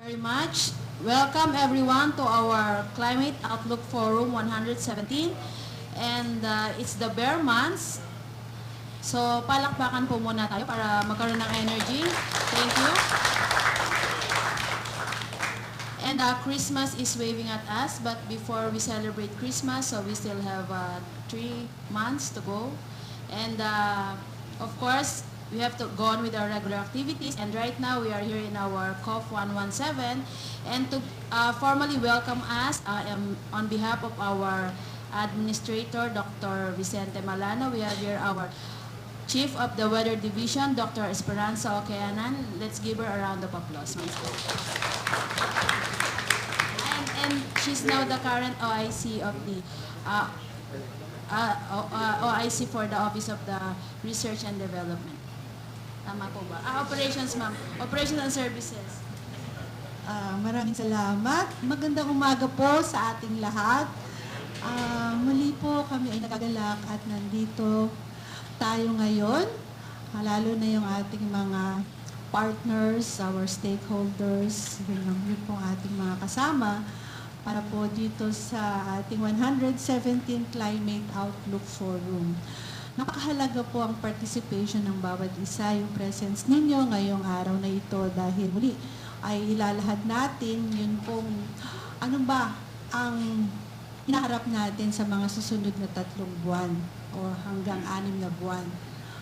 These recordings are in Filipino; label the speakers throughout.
Speaker 1: Very much. Welcome everyone to our Climate Outlook Forum 117. And it's the bare months. So palakpakan po muna tayo para magkaroon ng energy. Thank you. And Christmas is waving at us, but before we celebrate Christmas, so we still have 3 months to go. And of course, we have to go on with our regular activities. And right now, we are here in our COF 117. And to formally welcome us, on behalf of our Administrator, Dr. Vicente Malano, we have here our Chief of the Weather Division, Dr. Esperanza Okeanan. Let's give her a round of applause. And she's now the current OIC of the OIC for the Office of the Research and Development. Tama po ba? Operations, ma'am. Operations and Services.
Speaker 2: Maraming salamat. Magandang umaga po sa ating lahat. Muli po kami ay nagagalak at nandito tayo ngayon. Lalo na yung ating mga partners, our stakeholders, yun po ating mga kasama para po dito sa ating 117 Climate Outlook Forum. Napakahalaga po ang participation ng bawat isa, yung presence ninyo ngayong araw na ito dahil muli ay ilalahad natin yun pong ano ba ang hinaharap natin sa mga susunod na 3 buwan o hanggang 6 na buwan.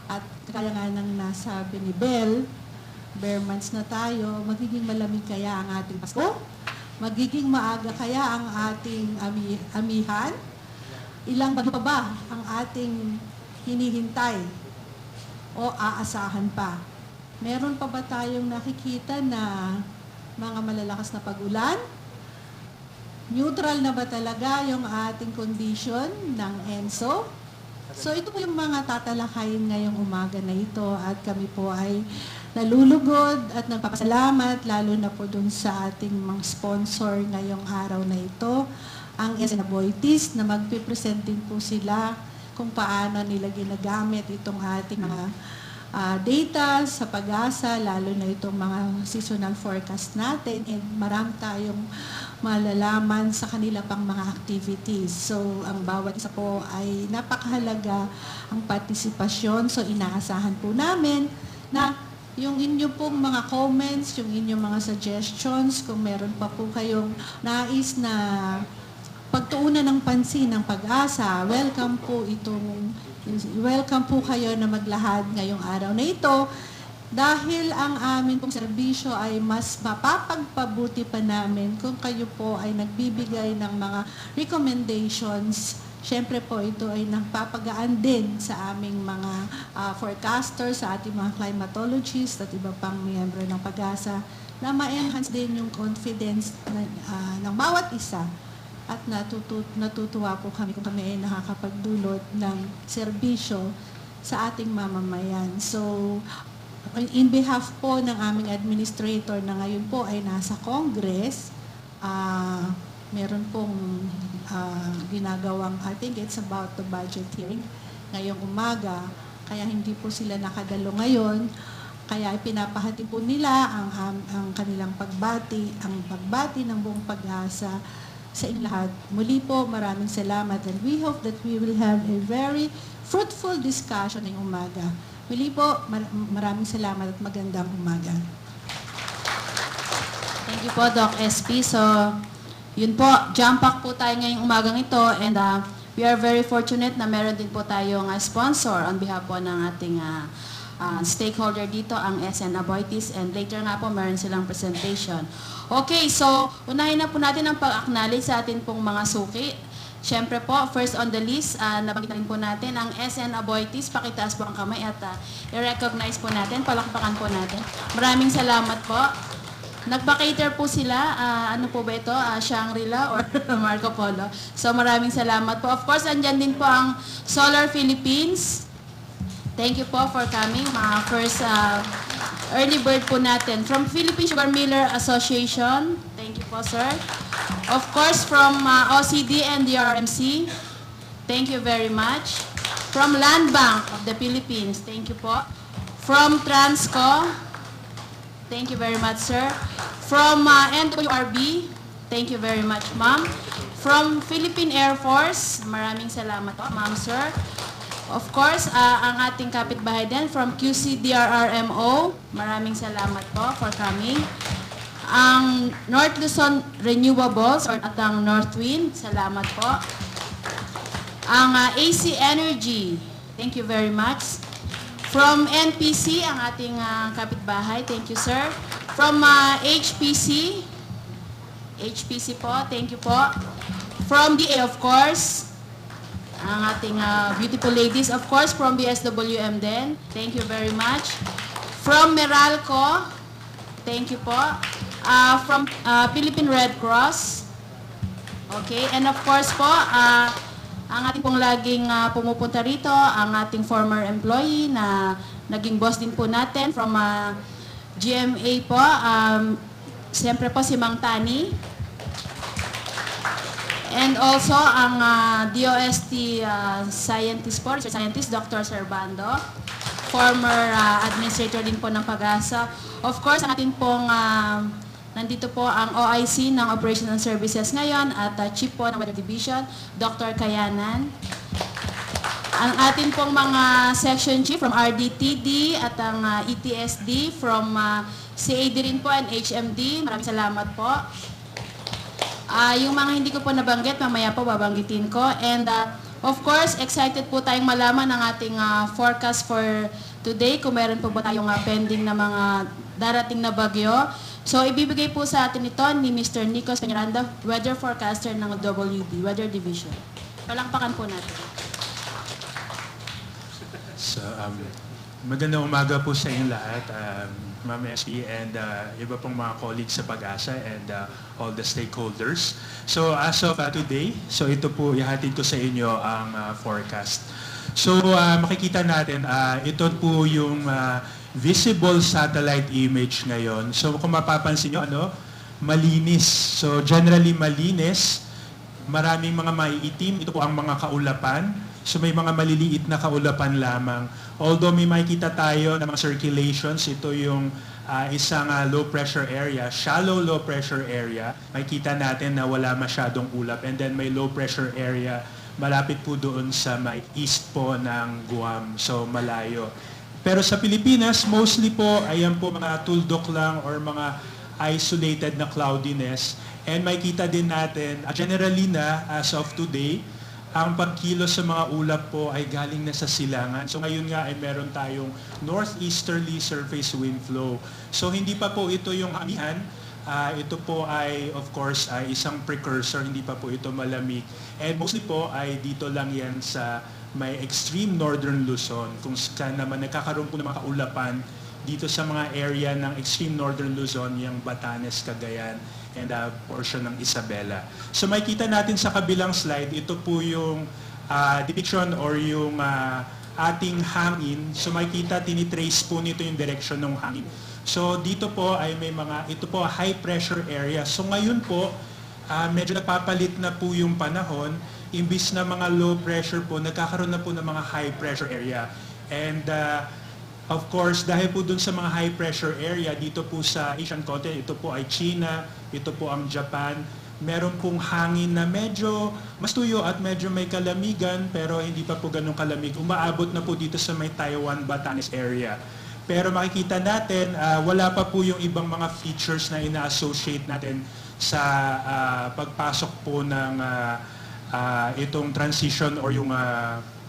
Speaker 2: At kaya nga nang nasabi ni Belle, bare months na tayo, magiging malamig kaya ang ating Pasko? Magiging maaga kaya ang ating amihan? Ilang bagyo pa ba ang ating hinihintay o aasahan pa? Meron pa ba tayong nakikita na mga malalakas na pag-ulan? Neutral na ba talaga yung ating condition ng ENSO? So ito po yung mga tatalakayin ngayong umaga na ito at kami po ay nalulugod at nagpapasalamat lalo na po dun sa ating mga sponsor ngayong araw na ito, ang Aboitis na magpipresent din po sila kung paano nila ginagamit itong ating mga data sa PAGASA, lalo na itong mga seasonal forecast natin, and marami tayong malalaman sa kanila pang mga activities. So, ang bawat isa po ay napakahalaga ang partisipasyon. So, inaasahan po namin na yung inyo pong mga comments, yung inyong mga suggestions, kung meron pa po kayong nais na pagtuunan ng pansin ng PAGASA, welcome po kayo na maglahad ngayong araw na ito dahil ang amin pong serbisyo ay mas mapapagpabuti pa namin kung kayo po ay nagbibigay ng mga recommendations. Siyempre po ito ay nagpapagaan din sa aming mga forecasters, sa ating mga climatologists at iba pang miyembro ng PAGASA na ma-enhance din yung confidence ng bawat isa. At natutuwa po kami kung kami ay nakakapagdulot ng serbisyo sa ating mamamayan. So, in behalf po ng aming administrator na ngayon po ay nasa Congress, meron pong ginagawang, I think it's about the budget hearing ngayong umaga, kaya hindi po sila nakadalo ngayon. Kaya pinapahati po nila ang kanilang pagbati, ang pagbati ng buong PAGASA sa inyong lahat. Muli po, maraming salamat and we hope that we will have a very fruitful discussion ngayong umaga. Muli po, maraming salamat at magandang umaga.
Speaker 1: Thank you po, Doc SP. So, yun po, jump pack po tayo ngayong umagang ito and we are very fortunate na meron din po tayong sponsor on behalf po ng ating stakeholder dito, ang SN Aboitis, and later nga po meron silang presentation. Okay, so unahin na po natin ang pag-acknowledge sa atin pong mga suki. Siyempre po, first on the list, nabanggit rin po natin ang SN Aboitis. Pakitaas po ang kamay at i-recognize po natin, palakpakan po natin. Maraming salamat po. Nagpa-cater po sila, ano po ba ito? Shangri-La or Marco Polo. So maraming salamat po. Of course, andyan din po ang Solar Philippines. Thank you po for coming. Mga first early bird po natin. From Philippine Sugar Miller Association. Thank you po, sir. Of course, from OCD and the RMC. Thank you very much. From Land Bank of the Philippines. Thank you po. From Transco. Thank you very much, sir. From NWRB, thank you very much, ma'am. From Philippine Air Force, maraming salamat po, ma'am, sir. Of course, ang ating kapitbahay din from QCDRRMO, maraming salamat po for coming. Ang North Luzon Renewables or ang Northwind, salamat po. Ang AC Energy, thank you very much. From NPC, ang ating kapitbahay, thank you, sir. From HPC po, thank you po. From DA, of course, ang ating beautiful ladies, of course, from BSWM din, thank you very much. From Meralco, thank you po. From Philippine Red Cross, okay, and of course po, ang ating pong laging pumupunta rito, ang ating former employee na naging boss din po natin from GMA po, siyempre po si Mang Tani. And also ang DOST scientist po, research scientist, Dr. Servando, former administrator din po ng PAGASA. Of course, ang ating pong nandito po ang OIC ng Operational Services ngayon at Chief po ng Weather Division, Dr. Kayanan. Ang atin pong mga Section Chief from RDTD at ang ETSD from CAD rin po and HMD. Maraming salamat po. Yung mga hindi ko po nabanggit, mamaya po babanggitin ko. And of course, excited po tayong malaman ang ating forecast for today. Kung meron po ba tayong pending na mga darating na bagyo. So, ibibigay po sa atin ito ni Mr. Nicos Peñaranda, Weather Forecaster ng WD, Weather Division. Palakpakan po natin.
Speaker 3: So, magandang umaga po sa inyong lahat, Ma'am SE and iba pong mga colleagues sa PAGASA and all the stakeholders. So, as of today, so ito po, ihatid ko sa inyo ang forecast. So, makikita natin, ito po yung visible satellite image ngayon. So kung mapapansin nyo, malinis. So generally malinis, maraming mga maiitim. Ito po ang mga kaulapan. So may mga maliliit na kaulapan lamang. Although may makikita tayo ng mga circulations, ito yung isang low pressure area, shallow low pressure area. Makikita natin na wala masyadong ulap. And then may low pressure area, malapit po doon sa may east po ng Guam. So malayo. Pero sa Pilipinas, mostly po, ayan po mga tuldok lang or mga isolated na cloudiness. And makikita din natin, generally na as of today, ang pagkilos sa mga ulap po ay galing na sa silangan. So ngayon nga ay meron tayong northeasterly surface wind flow. So hindi pa po ito yung Amihan. Ito po ay, of course, ay isang precursor, hindi pa po ito malamig. And mostly po ay dito lang yan sa may extreme northern Luzon, kung saan naman nagkakaroon po ng mga kaulapan dito sa mga area ng extreme northern Luzon, yung Batanes, Cagayan, and portion ng Isabela. So makikita natin sa kabilang slide, ito po yung depiction or yung ating hangin. So makikita, tinitrace po nito yung direction ng hangin. So dito po ay may mga, ito po high pressure area. So ngayon po, medyo nagpapalit na po yung panahon. Imbis na mga low pressure po, nagkakaroon na po ng mga high pressure area. And of course, dahil po dun sa mga high pressure area, dito po sa Asian continent, ito po ay China, ito po ang Japan, meron pong hangin na medyo mas tuyo at medyo may kalamigan, pero hindi pa po ganun kalamig. Umaabot na po dito sa may Taiwan, Batanes area. Pero makikita natin, wala pa po yung ibang mga features na ina-associate natin sa pagpasok po ng itong transition or yung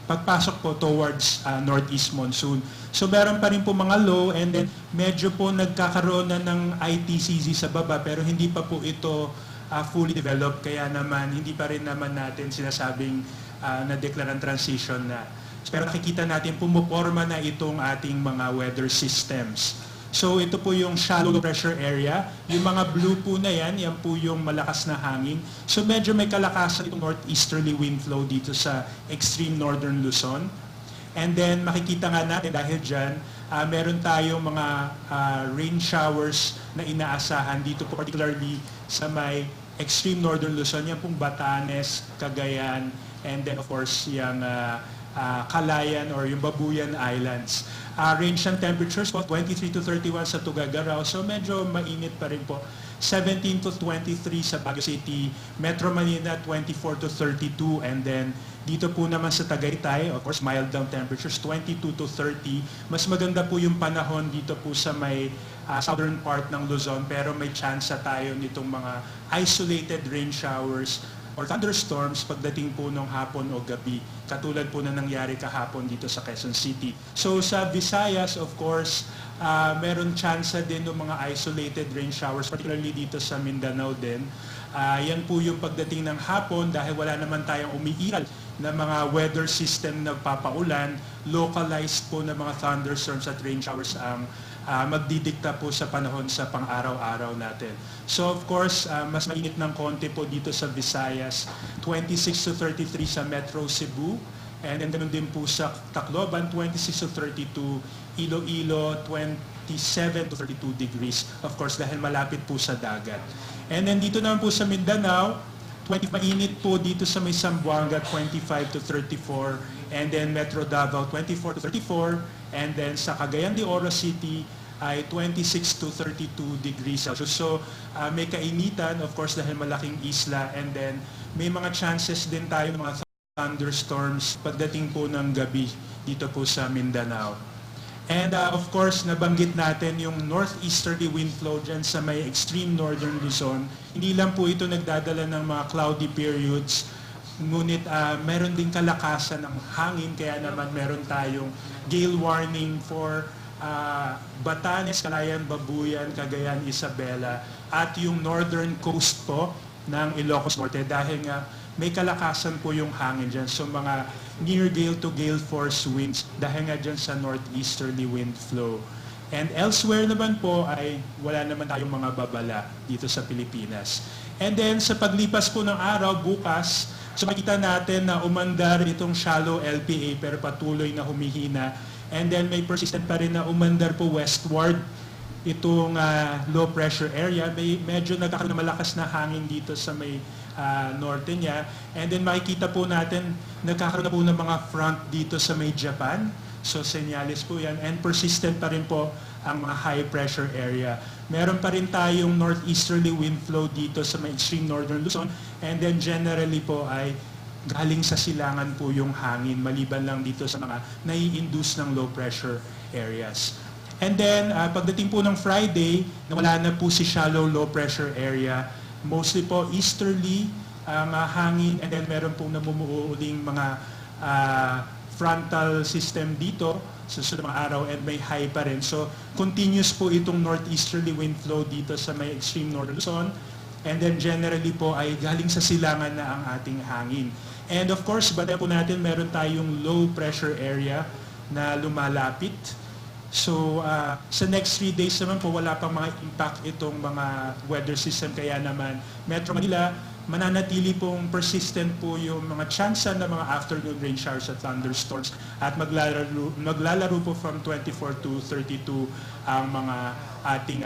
Speaker 3: pagpasok po towards northeast monsoon. So meron pa rin po mga low and then medyo po nagkakaroon na ng ITCZ sa baba pero hindi pa po ito fully developed kaya naman hindi pa rin naman natin sinasabing na-declare ang transition na. Pero nakikita natin pumuporma na itong ating mga weather systems. So ito po yung shallow pressure area. Yung mga blue po na yan po yung malakas na hangin. So medyo may kalakasan itong northeasterly wind flow dito sa extreme northern Luzon. And then makikita nga natin dahil dyan, meron tayong mga rain showers na inaasahan dito po particularly sa may extreme northern Luzon. Yan pong Batanes, Cagayan, and then of course yung Calayan or yung Babuyan Islands. Range ng temperatures po 23 to 31 sa Tuguegarao, so medyo mainit pa rin po. 17 to 23 sa Baguio City, Metro Manila 24 to 32, and then dito po naman sa Tagaytay, of course mild down temperatures 22 to 30. Mas maganda po yung panahon dito po sa may southern part ng Luzon, pero may chance tayo nitong mga isolated rain showers or thunderstorms pagdating po ng hapon o gabi, katulad po na nangyari kahapon dito sa Quezon City. So sa Visayas, of course, meron chance din ng mga isolated rain showers, particularly dito sa Mindanao din. Yan po yung pagdating ng hapon, dahil wala naman tayong umiiral na mga weather system na nagpapaulan, localized po na mga thunderstorms at rain showers ang magdidikta po sa panahon sa pang-araw-araw natin. So of course, mas mainit ng konti po dito sa Visayas, 26 to 33 sa Metro Cebu, and then ganun din po sa Tacloban, 26 to 32, Iloilo, 27 to 32 degrees, of course dahil malapit po sa dagat. And then dito naman po sa Mindanao, mainit po dito sa may Zamboanga, 25 to 34, and then Metro Davao, 24 to 34, and then sa Cagayan de Oro City ay 26 to 32 degrees Celsius. So may kainitan, of course, dahil malaking isla, and then may mga chances din tayo ng mga thunderstorms pagdating po ng gabi dito po sa Mindanao. And of course, nabanggit natin yung northeasterly wind flow dyan sa may extreme northern Luzon. Hindi lang po ito nagdadala ng mga cloudy periods, ngunit meron din kalakasan ng hangin, kaya naman meron tayong gale warning for Batanes, Calayan, Babuyan, Cagayan, Isabela, at yung northern coast po ng Ilocos Norte, dahil nga may kalakasan po yung hangin dyan. So mga near gale to gale force winds dahil nga dyan sa northeasterly wind flow. And elsewhere naman po ay wala naman tayong mga babala dito sa Pilipinas. And then sa paglipas po ng araw bukas, so makita natin na umandar itong shallow LPA pero patuloy na humihina. And then may persistent pa rin na umandar po westward itong low pressure area. May medyo nagkakaroon ng malakas na hangin dito sa may norte niya. And then makikita po natin nagkakaroon na po ng mga front dito sa may Japan. So senyales po yan. And persistent pa rin po ang mga high pressure area. Meron pa rin tayong northeasterly wind flow dito sa may extreme northern Luzon. And then generally po ay galing sa silangan po yung hangin, maliban lang dito sa mga nai-induce ng low pressure areas. And then pagdating po ng Friday, nawala na po si shallow low pressure area. Mostly po easterly ang hangin, and then meron pong namumuuling mga frontal system dito sa susunod mga araw, and may high pa rin. So continuous po itong northeasterly wind flow dito sa may extreme northern Luzon, and then generally po ay galing sa silangan na ang ating hangin. And of course, bata po natin meron tayong low pressure area na lumalapit. So sa next 3 days naman po wala pang mga impact itong mga weather system, kaya naman Metro Manila mananatili pong persistent po yung mga tsansa ng mga afternoon rain showers at thunderstorms, at maglalaro po from 24 to 32 ang mga ating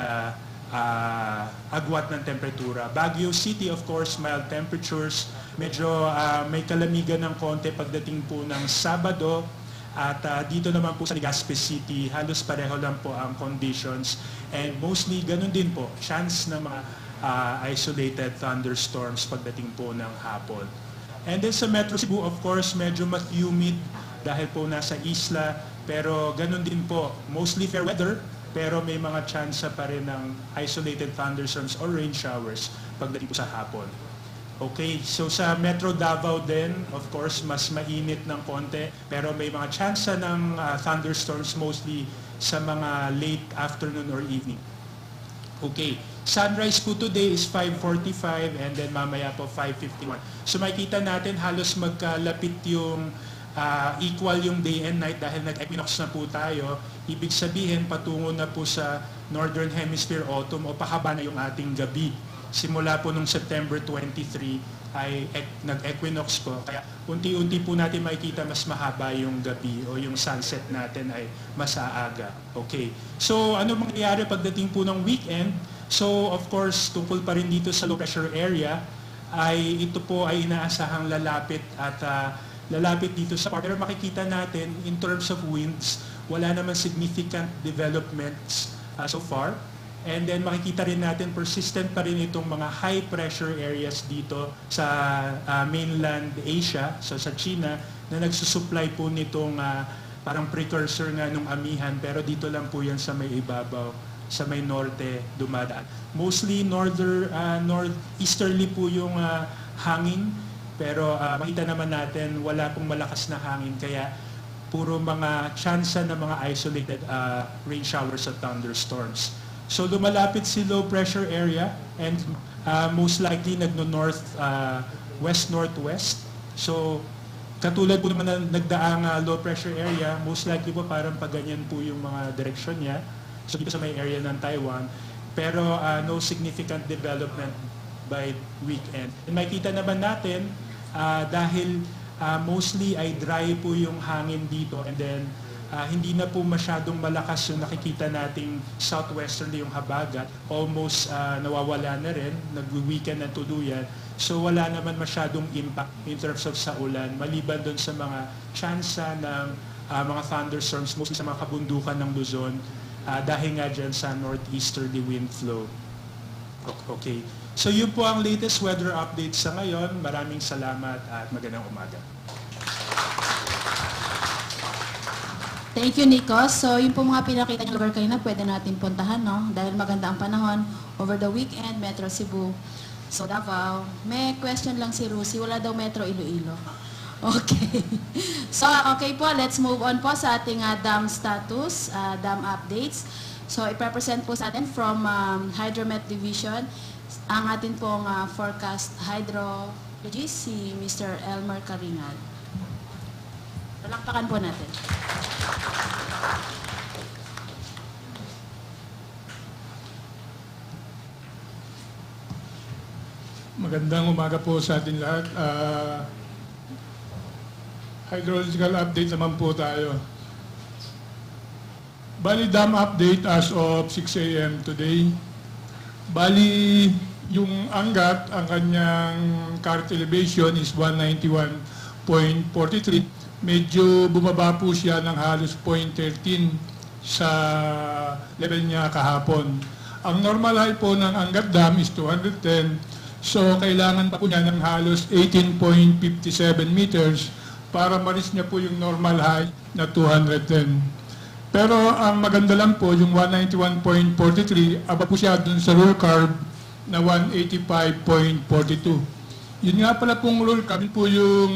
Speaker 3: agwat ng temperatura. Baguio City, of course, mild temperatures, medyo may kalamigan ng konti pagdating po ng Sabado. At dito naman po sa Legazpi City, halos pareho lang po ang conditions. And mostly, ganun din po, chance ng mga isolated thunderstorms pagdating po ng hapon. And then sa Metro Cebu, of course, medyo mas humid dahil po nasa isla. Pero ganun din po, mostly fair weather, pero may mga chance pa rin ng isolated thunderstorms or rain showers pagdating po sa hapon. Okay, so sa Metro Davao din, of course, mas mainit ng konti, pero may mga chance ng thunderstorms mostly sa mga late afternoon or evening. Okay, sunrise po today is 5:45, and then mamaya po 5:51. So makikita natin halos magkalapit yung equal yung day and night dahil nag-equinox na po tayo. Ibig sabihin patungo na po sa Northern Hemisphere autumn, o pahaba na yung ating gabi. Simula po nung September 23 ay nag-equinox po. Kaya unti-unti po natin makikita mas mahaba yung gabi, o yung sunset natin ay mas aaga. Okay. So ano mangyayari pagdating po ng weekend? So of course, tungkol pa rin dito sa low pressure area, ay ito po ay inaasahang lalapit at lalapit dito sa park. Pero makikita natin, in terms of winds, wala naman significant developments so far. And then makikita rin natin persistent pa rin itong mga high pressure areas dito sa mainland Asia, so sa China, na nagsusupply po nitong parang precursor nga nung Amihan, pero dito lang po yan sa may ibabaw, sa may norte dumadaan. Mostly northeasterly po yung hangin, pero makita naman natin wala pong malakas na hangin, kaya puro mga tsansa na mga isolated rain showers at thunderstorms. So lumalapit si low pressure area and most likely nagno-north west-northwest. So katulad po naman na nagdaang low pressure area, most likely po parang paganyan po yung mga direksyon niya. So dito sa may area ng Taiwan, pero no significant development by weekend. And makita naman natin dahil mostly ay dry po yung hangin dito, and then hindi na po masyadong malakas yung nakikita nating southwesterly yung habagat. Almost nawawala na rin, nag-weekend na tuluyan. So wala naman masyadong impact in terms of sa ulan, maliban doon sa mga tsansa ng mga thunderstorms, mostly sa mga kabundukan ng Luzon, dahil nga dyan sa northeasterly wind flow. Okay. So yun po ang latest weather update sa ngayon. Maraming salamat at magandang umaga.
Speaker 1: Thank you, Nikos. So, yun po mga pinakita niyo lugar kayo na pwede natin puntahan, no? Dahil maganda ang panahon over the weekend, Metro Cebu. So, Davao. May question lang si Rusi. Wala daw Metro Iloilo. Okay. So, okay po. Let's move on po sa ating dam status, dam updates. So, ipapresent po sa atin from Hydromet Division ang atin pong forecast hydrologist, si Mr. Elmer Caringal. Palakpakan po natin.
Speaker 4: Magandang umaga po sa atin lahat. Hydrological update naman po tayo. Bali dam update as of 6 a.m. today. Bali yung Angat, ang kanyang current elevation is 191.43. Medyo bumaba po siya ng halos 0.13 sa level niya kahapon. Ang normal high po ng Angat Dam is 210. So, kailangan pa po niya ng halos 18.57 meters para ma-reach niya po yung normal high na 210. Pero ang maganda lang po, yung 191.43, aba po siya dun sa rule curve na 185.42. Yun nga pala pong rule curve po yung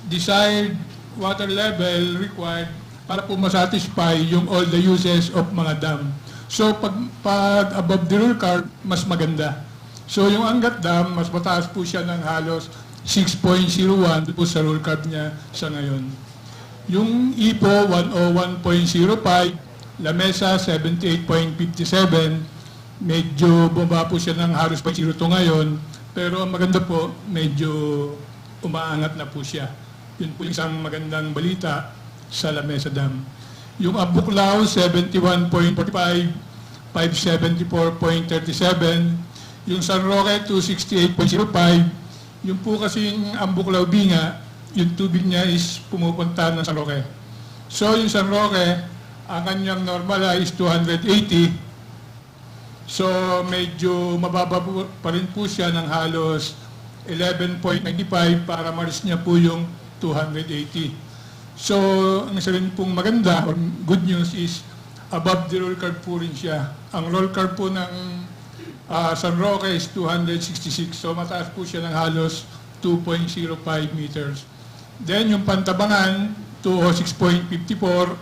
Speaker 4: desired water level required para po masatisfy yung all the uses of mga dam. So, pag above the rule curve, mas maganda. So yung Angat Dam, mas mataas po siya ng halos 6.01 po sa rule curve niya sa ngayon. Yung Ipo, 101.05, Lamesa, 78.57, medyo bumaba po siya ng halos 0.02 ngayon, pero ang maganda po, medyo umaangat na po siya. Yun po isang magandang balita sa Lamesa Dam. Yung Abuklao, 71.45, 574.37, yung San Roque, 268.05. Yung po kasing Ambuklaw Binga, yung tubig niya is pumupunta ng San Roque. So yung San Roque, ang kanyang normal is 280. So medyo mababa pa rin po siya ng halos 11.95 para ma-reach niya po yung 280. So ang isa rin pong maganda or good news is above the roll curve po rin siya. Ang roll curve po ng San Roque is 266, so mataas po siya ng halos 2.05 meters. Then yung Pantabangan, 206.54,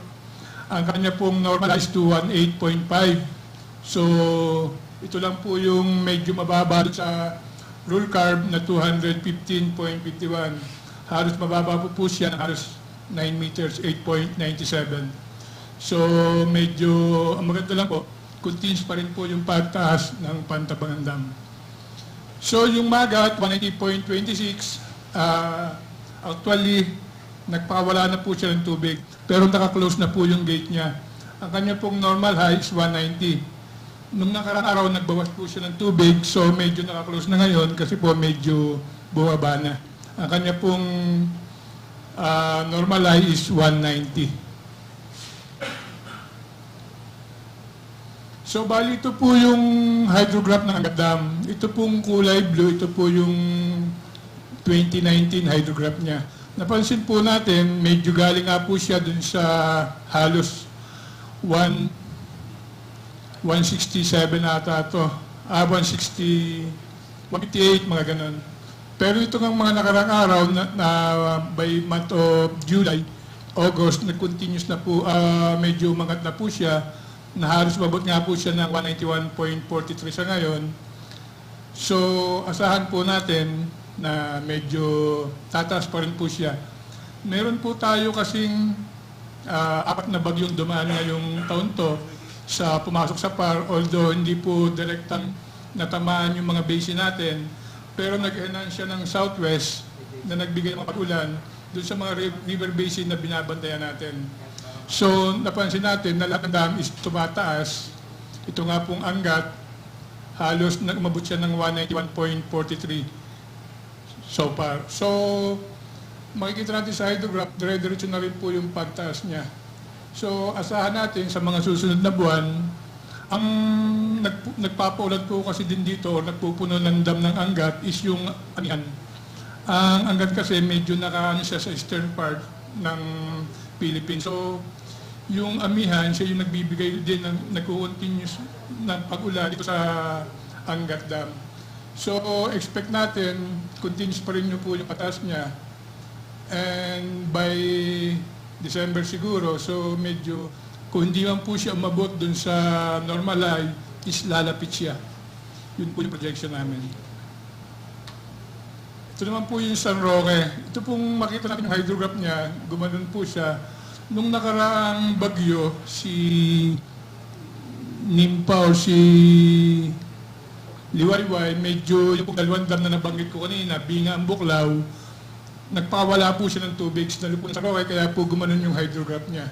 Speaker 4: ang kanya pong normal is 218.5. So ito lang po yung medyo mababa sa rule curve na 215.51. Halos mababa po siya ng halos 9 meters, 8.97. So medyo ang maganda lang po, continues pa rin po yung pagtaas ng Pantabangan Dam. So yung Magat, 180.26, actually, nagpakawala na po siya ng tubig, pero naka-close na po yung gate niya. Ang kanya pong normal high is 190. Nung nakarang araw, nagbawas po siya ng tubig, so medyo naka-close na ngayon kasi po medyo bumaba na. Ang kanya pong normal high is 190. So, bali ito po yung hydrograph ng Angat Dam. Ito pong kulay blue, ito po yung 2019 hydrograph niya. Napansin po natin, medyo galing nga po siya dun sa halos 167 ata ito. 158, mga ganun. Pero ito ng mga nakarang araw na by month of July, August, nag-continuous na po, medyo umangat na po siya, na halos mabot nga po siya ng 191.43 sa ngayon. So, asahan po natin na medyo tataas pa rin po siya. Meron po tayo kasing 4 na bagyong dumaan ngayong taon to sa pumasok sa PAR, although hindi po direktang natamaan yung mga basin natin, pero nag-enhance siya ng southwest na nagbigay ng pag-ulan doon sa mga river basin na binabantayan natin. So, napansin natin na lahat ng dam is tumataas. Ito nga pong Angat, halos umabot siya ng 191.43 so far. So, makikita natin sa hydrograph, dire-diretso na rin po yung pagtaas niya. So, asahan natin sa mga susunod na buwan, ang nagpapaulan po kasi din dito o nagpupuno ng dam ng Angat is yung Amihan. Ang Angat kasi medyo nakaano siya sa eastern part ng Philippines. So, yung Amihan, siya yung nagbibigay din ng nag-continuous ng pag-ulan dito sa Angat Dam. So, expect natin, continuous pa rin po yung pataas niya. And by December siguro, so medyo, kung hindi man po siya umabot dun sa normal high, is lalapit siya. Yun po yung projection namin. Ito naman po yung San Roque. Ito pong makita natin yung hydrograph niya, gumanon po siya. Nung nakaraang bagyo, si Nimpa o si Liwayway, medyo yung dalawang dam na nabanggit ko kanina, Binga ang Buklaw, nagpawala po siya ng tubig, sinalo po ng San Roque, kaya po gumanon yung hydrograph niya.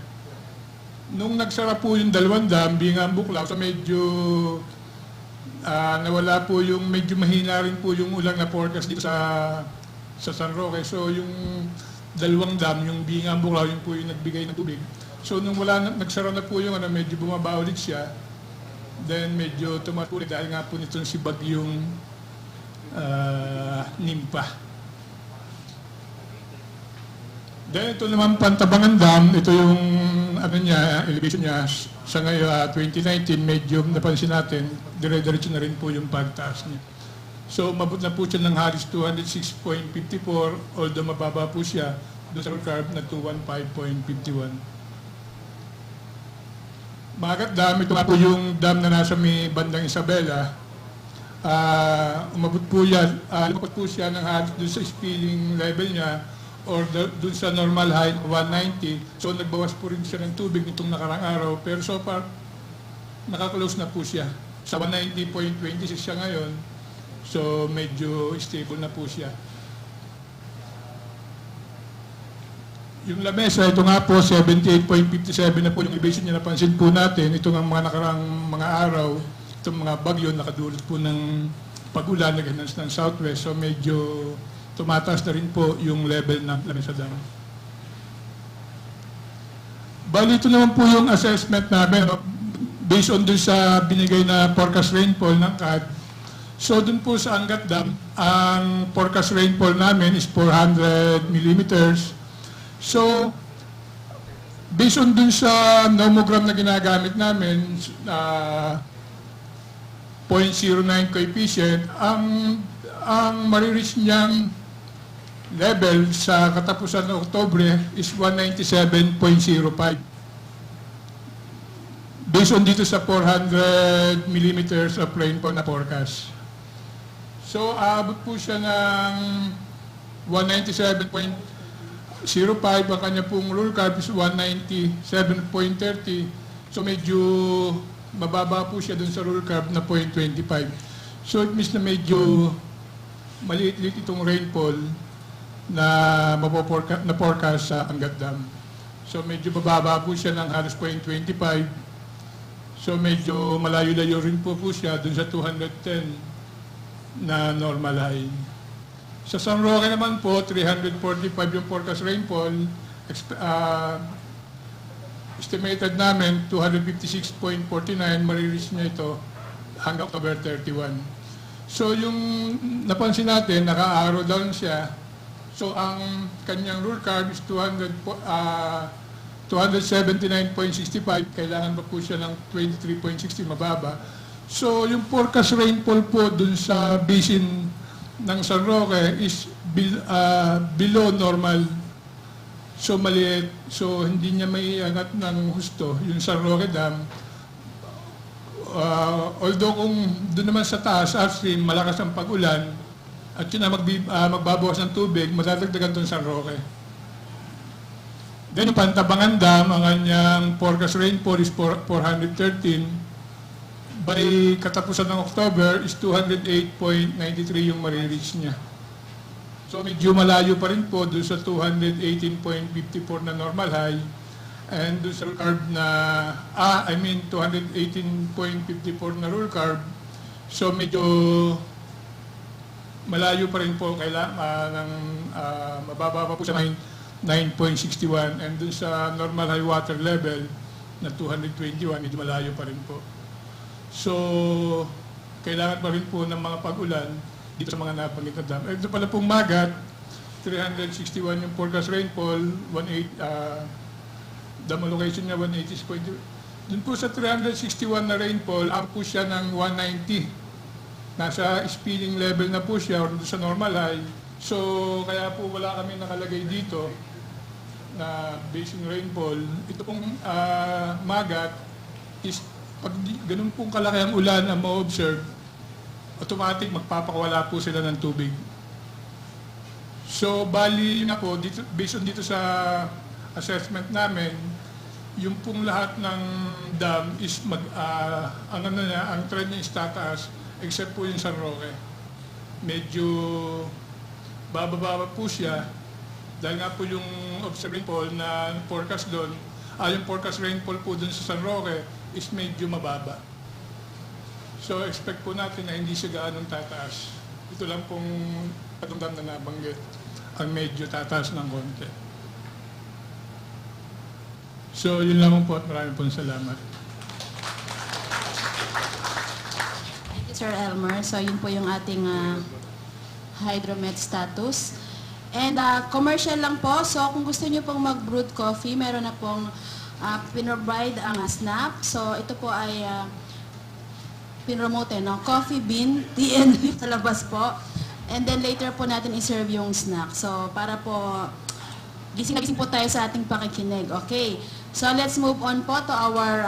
Speaker 4: Nung nagsara po yung dalawang dam, Binga ang Buklaw, so medyo nawala po yung, medyo mahina rin po yung ulang na forecast dito sa San Roque. So yung dalawang dam, yung Binga ang Buklaw, yung po yung nagbigay ng tubig. So nung nagsara na po yung medyo bumaba ulit siya, then medyo tumatuloy dahil nga po nito si bagyong Nimpa. Then ito naman Pantabangan Dam, ito yung elevation niya sa ngayon 2019, medyo napansin natin, dire-diretso na rin po yung pagtaas niya. So umabot na po siya ng halos 206.54, although mababa po siya doon sa curve na 215.51. Magat Dam, ito nga po yung dam na nasa may bandang Isabela. Umabot po yan, lumapot po siya ng halos doon sa spilling level niya or doon sa normal height 190. So nagbawas po rin siya ng tubig nitong nakarang araw. Pero so far, nakaklose na po siya. Sa 190.26 siya ngayon. So medyo stable na po siya. Yung lamesa, ito nga po, 78.57 na po yung elevation niya. Napansin po natin, ito nga mga nakarang mga araw, itong mga bagyo, nakadulot po ng pag-ulan, nag-enhance ng southwest. So medyo tumataas na rin po yung level ng lamesa dam. Bali, ito naman po yung assessment namin, based on dun sa binigay na forecast rainfall ng CAD. So dun po sa Angat Dam, ang forecast rainfall namin is 400 millimeters. So, based on dun sa nomogram na ginagamit namin, 0.09 coefficient, ang marireach niyang level sa katapusan ng Oktubre is 197.05. Based on dito sa 400 millimeters of rainfall na forecast. So, aabot po siya ng 197.05. Ang kanya pong rule curve is 197.30. So medyo mababa po siya dun sa rule curve na 0.25. So it means na medyo maliit-liit itong rainfall na forecast sa Angat Dam. So medyo bababa po siya ng halos 0.25. So medyo malayo-layo rin po siya dun sa 210 na normal high. Sa San Roque naman po, 345 yung forecast rainfall. Estimated namin, 256.49, marireach niya ito hanggang October 31. So yung napansin natin, naka-arrow down siya. So ang kanyang rule curve is 279.65, kailangan pa po siya ng 23.60, mababa. So yung forecast rainfall po dun sa basin ng San Roque is below normal. So maliit, so hindi niya maiangat ng husto yung San Roque Dam. Although kung doon naman sa taas, upstream, malakas ang pag-ulan, at yun na magbabawas ng tubig, madadagdagan itong San Roque. Then yung Pantabangan Dam, ang kanyang forecast rainfall is 413. By katapusan ng October is 208.93 yung marireach niya. So medyo malayo pa rin po doon sa 218.54 na normal high. And doon sa rule curve na, 218.54 na rule curve. So medyo malayo pa rin po, kailangan mababa pa po sa 9.61. And doon sa normal high water level na 221, medyo malayo pa rin po. So, kailangan pa rin po ng mga pag-ulan dito sa mga nabanggit na dam. Ito pala pong Magat, 361 yung forecast rainfall, 18, dam location niya 180.2. Doon po sa 361 na rainfall, up po siya ng 190. Nasa spilling level na po siya, or doon sa normal high. So, kaya po wala kami nakalagay dito na basin rainfall. Ito pong Magat is pag ganun pong kalaki ang ulan ang ma-observe, automatic magpapakawala po sila ng tubig. So, bali yun ako, based on dito sa assessment namin, yung pong lahat ng dam is ang trend niya is tataas, except po yung San Roque. Medyo bababa po siya, dahil nga po yung observed rainfall na forecast doon, yung forecast rainfall po doon sa San Roque is medyo mababa. So expect po natin na hindi siya gaanong tataas. Ito lang pong patungkang na nabanggit, ang medyo tataas ng konti. So yun lang po at maraming pong salamat.
Speaker 1: Thank you, Sir Elmer. So yun po yung ating hydromet status. And commercial lang po. So kung gusto niyo pong mag-brewed coffee, meron na pong pinrovide ang snap. So ito po ay pinromote, no? Coffee bean, tea and leaf sa labas po. And then later po natin i-serve yung snack. So para po gising na gising po tayo sa ating pakikinig. Okay. So let's move on po to our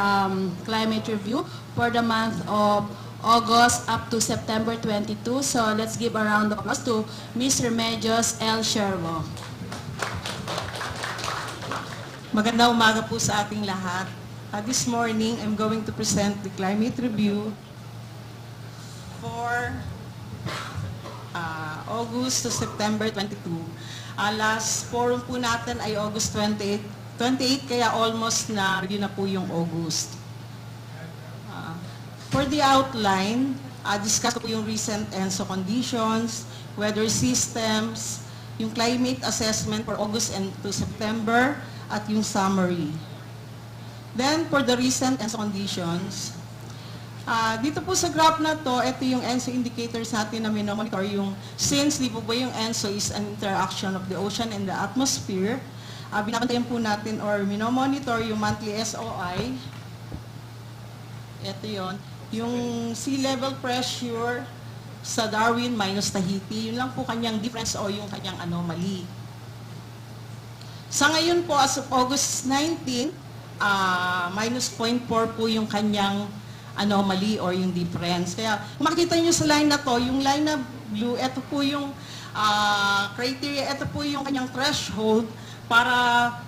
Speaker 1: climate review for the month of August up to September 22. So let's give a round of applause to Mr. Remedios L. Sherwo.
Speaker 5: Magandang umaga po sa ating lahat. This morning, I'm going to present the climate review for August to September 22. Last forum po natin ay August 28, kaya almost na review na po yung August. For the outline, discuss ko po yung recent ENSO conditions, weather systems, yung climate assessment for August and to September, at yung summary. Then, for the recent ENSO conditions, dito po sa graph na to, ito yung ENSO indicators natin na minomonitor. Yung, since di po ba yung ENSO is an interaction of the ocean and the atmosphere, binabantayan po natin or minomonitor yung monthly SOI. Ito yon, yung sea level pressure sa Darwin minus Tahiti, yun lang po kanyang difference o yung kanyang anomaly. Sa ngayon po, as of August 19, minus 0.4 po yung kanyang anomaly or yung difference. Kaya kung makikita nyo sa line na to, yung line na blue, ito po yung criteria, ito po yung kanyang threshold para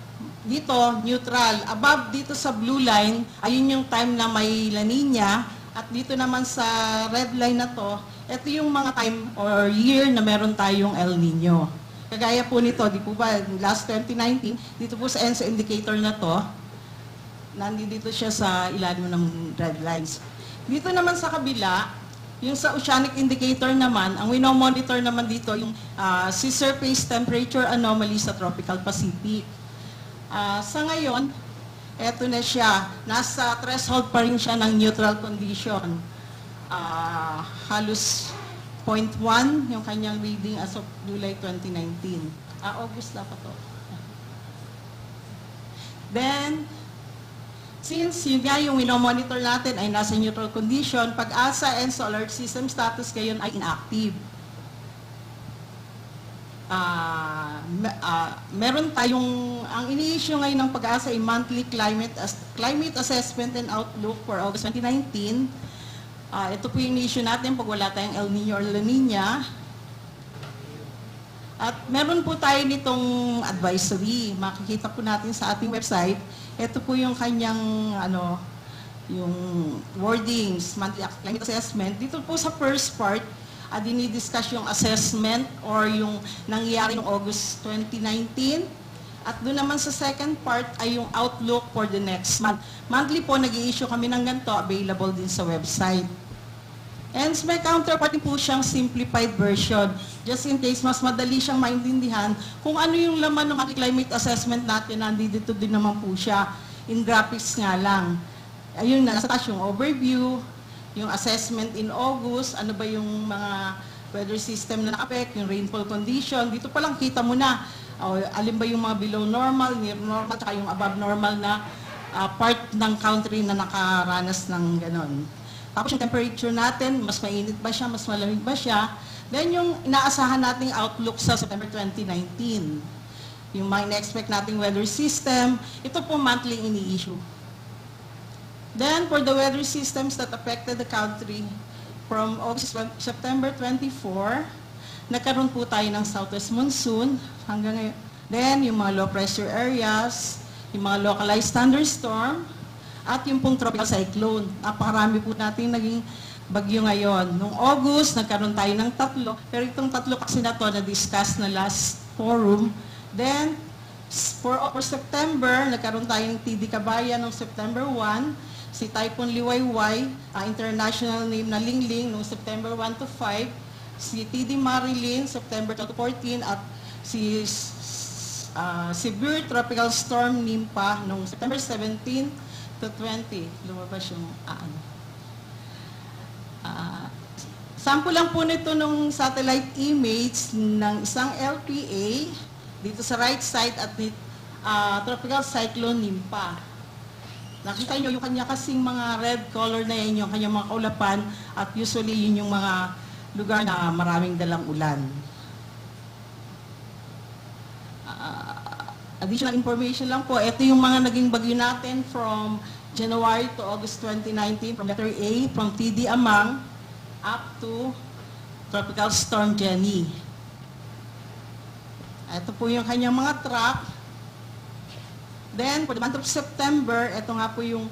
Speaker 5: dito, neutral. Above dito sa blue line, ayun yung time na may La Nina. At dito naman sa red line na to, ito yung mga time or year na meron tayong El Nino. Kagaya po nito, di po ba, last 2019, dito po sa ENSO indicator na to, nandito siya sa ilalim ng red lines. Dito naman sa kabila, Yung sa oceanic indicator naman, ang monitor naman dito, yung sea surface temperature anomaly sa tropical Pacific. Sa ngayon, eto na siya. Nasa threshold pa rin siya ng neutral condition. Halos 0.1 yung kanyang reading as of July 2019. August dapat to. Then, since yun nga yung monitor natin ay nasa neutral condition, PAGASA and Solar System status ngayon ay inactive. Meron tayong, ang ini-issue ngayon ng PAGASA ay monthly climate assessment and outlook for August 2019. Ito po yung issue natin pag wala tayong El Nino or La Nina. At meron po tayo nitong advisory. Makikita po natin sa ating website. Ito po yung kanyang yung wordings, monthly climate assessment. Dito po sa first part, dinidiscuss yung assessment or yung nangyari noong August 2019. At doon naman sa second part ay yung outlook for the next month. Monthly po, nag-i-issue kami ng ganito, available din sa website. And may counterpart po siyang simplified version. Just in case, mas madali siyang maintindihan kung ano yung laman ng climate assessment natin, nandito din naman po siya. In graphics nga lang. Ayun, nasa taas yung overview, yung assessment in August, ano ba yung mga weather system na naka-affect, yung rainfall condition. Dito pa lang kita mo na, alin ba yung mga below normal, near normal, at yung above normal na part ng country na nakaranas ng ganon. Tapos yung temperature natin, mas mainit ba siya, mas malamig ba siya. Then yung inaasahan nating outlook sa September 2019. Yung mga in-expect nating weather system, ito po monthly ini-issue. Then for the weather systems that affected the country from September 24, nagkaroon po tayo ng southwest monsoon hanggang ngayon. Then, yung mga low pressure areas, yung mga localized thunderstorm, at yung pong tropical cyclone. Napakarami po natin naging bagyo ngayon. Noong August, nagkaroon tayo ng 3, pero itong 3 kasi na to na-discuss na last forum. Then, for September, nagkaroon tayo ng TD Kabayan noong September 1, si Typhoon Liwayway, international name na Lingling, noong September 1 to 5, si TD Marilyn, September 2 to 14, at si Severe Tropical Storm Nimpa noong September 17 to 20. Lumabas yung sample lang po nito nung satellite image ng isang LPA dito sa right side at Tropical Cyclone Nimpa. Nakita nyo yung kanya kasing mga red color na yan, yung kanyang mga kaulapan, at usually yun yung mga lugar na maraming dalang ulan. Additional information lang po, ito yung mga naging bagyo natin from January to August 2019, from letter A, from TD Amang, up to Tropical Storm Jenny. Ito po yung kanyang mga track. Then, for the month of September, ito nga po yung,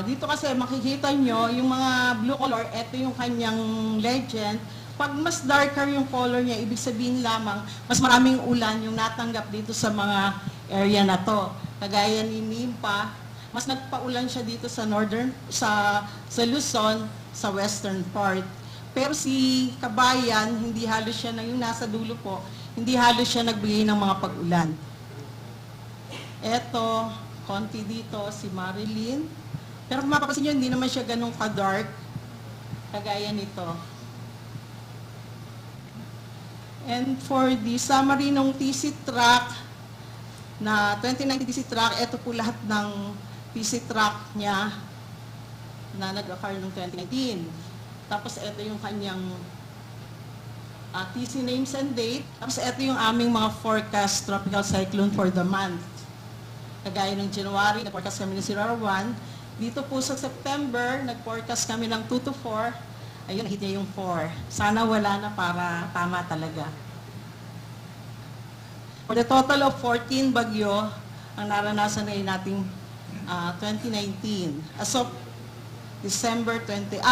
Speaker 5: dito kasi makikita nyo, yung mga blue color, ito yung kanyang legend. Pag mas darker yung color niya, ibig sabihin lamang, mas maraming ulan yung natanggap dito sa mga area na to. Kagaya ni Nimpa, mas nagpaulan siya dito sa northern, sa Luzon, sa western part. Pero si Kabayan, hindi halos siya, yung nasa dulo po, hindi halos siya nagbigay ng mga pag-ulan. Eto, konti dito, si Marilyn. Pero kung mapapansin nyo, hindi naman siya ganun ka-dark, kagaya nito. And for the summary ng TC track, na 2019 TC track, ito po lahat ng TC track niya na nag-occur noong 2019. Tapos ito yung kanyang TC names and date. Tapos ito yung aming mga forecast tropical cyclone for the month. Kagaya ng January, nag-forecast kami ng 0-1. Dito po sa September, nag-forecast kami ng 2 to 4. Ayun, hit niya yung 4. Sana wala na para tama talaga. For the total of 14 bagyo, ang naranasan na nating 2019. As of September 2019.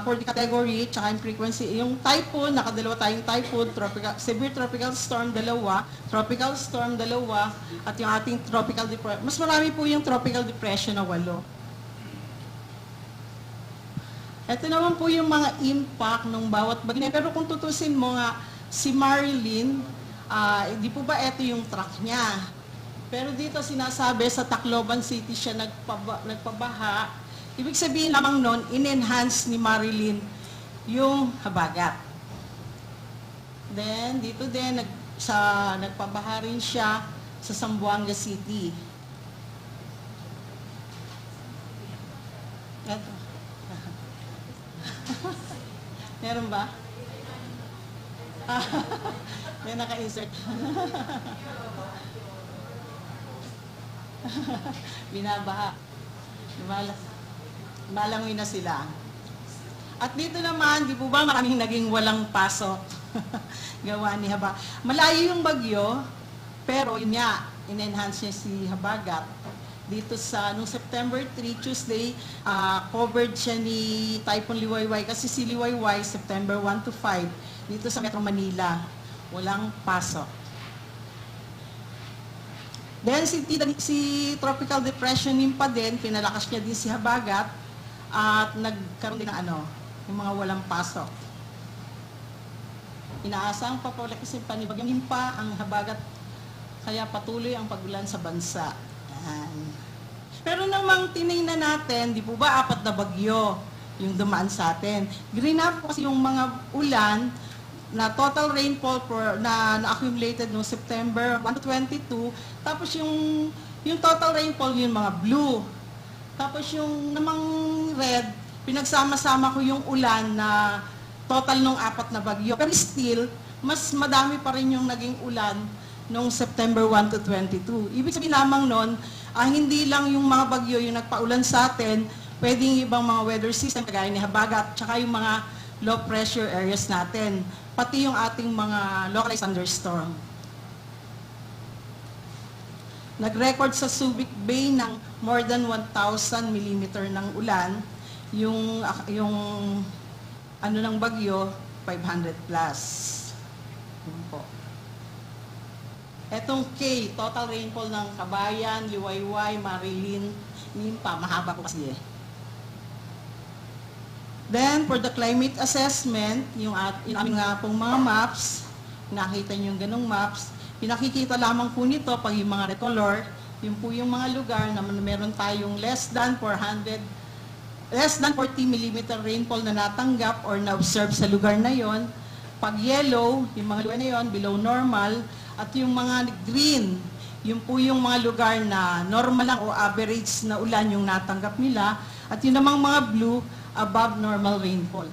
Speaker 5: For the category, tsaka yung frequency, yung typhoon, nakadalawa tayong typhoon, severe tropical storm, 2, tropical storm, 2, at yung ating tropical depression. Mas marami po yung tropical depression na 8. Ito naman po yung mga impact ng bawat bagyo. Pero kung tutusin mo nga, si Marilyn, di po ba ito yung truck niya? Pero dito sinasabi sa Tacloban City siya nagpabaha. Ibig sabihin lamang nun, in-enhance ni Marilyn yung habagat. Then, dito din, nagpabaha rin siya sa Zamboanga City. Ito. Meron ba? May naka-insert. Binabaha. Malangoy na sila. At dito naman, di po ba maraming naging walang pasok? Gawa ni Haba. Malayo yung bagyo, pero yun nga, in-enhance niya si Habagat. Dito sa, nung September 3, Tuesday, covered siya ni Typhoon Liwayway. Kasi si Liwayway, September 1 to 5, dito sa Metro Manila. Walang pasok. Then si Tropical Depression Nimpa din, pinalakas niya din si Habagat at nagkaroon din ng yung mga walang pasok. Inaasang papalakisin pa ni Bagyong Nimpa ang Habagat, kaya patuloy ang pagulan sa bansa. Yan. Pero namang tinignan natin, di po ba 4 na bagyo yung dumaan sa atin. Green up kasi yung mga ulan na total rainfall na accumulated noong September 1 to 22, tapos yung total rainfall yung mga blue. Tapos yung namang red, pinagsama-sama ko yung ulan na total nung 4 na bagyo. Pero still, mas madami pa rin yung naging ulan noong September 1 to 22. Ibig sabihin lamang nun, hindi lang yung mga bagyo yung nagpaulan sa atin, pwedeng ibang mga weather system, kagaya ni Habagat, tsaka yung mga low pressure areas natin, pati yung ating mga localized thunderstorm. Nag-record sa Subic Bay ng more than 1,000 mm ng ulan, yung ng bagyo, 500 plus. Yun po. Etong K, total rainfall ng Kabayan, Liwayway, Marilyn, Nimpa, mahaba po kasi Then, for the climate assessment, yung aming nga pong mga maps, nakita niyo yung ganong maps, pinakikita lamang po nito pag yung mga recolor, yun po yung mga lugar na meron tayong less than 40 mm rainfall na natanggap or na-observe sa lugar na yon. Pag yellow, yung mga lugar na yon, below normal, at yung mga green, yun po yung mga lugar na normal lang o average na ulan yung natanggap nila, at yun namang mga blue, above normal rainfall.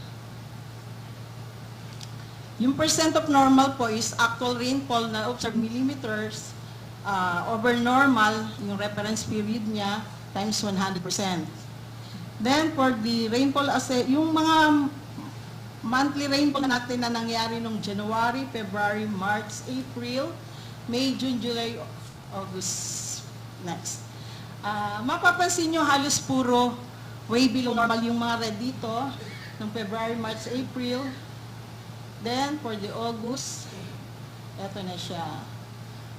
Speaker 5: Yung percent of normal po is actual rainfall na observed millimeters over normal, yung reference period niya, times 100%. Then for the rainfall, yung mga monthly rainfall na natin na nangyari nung January, February, March, April, May, June, July, August, next. Mapapansin nyo halos puro way below normal yung mga red dito, ng February, March, April. Then, for the August, eto na siya.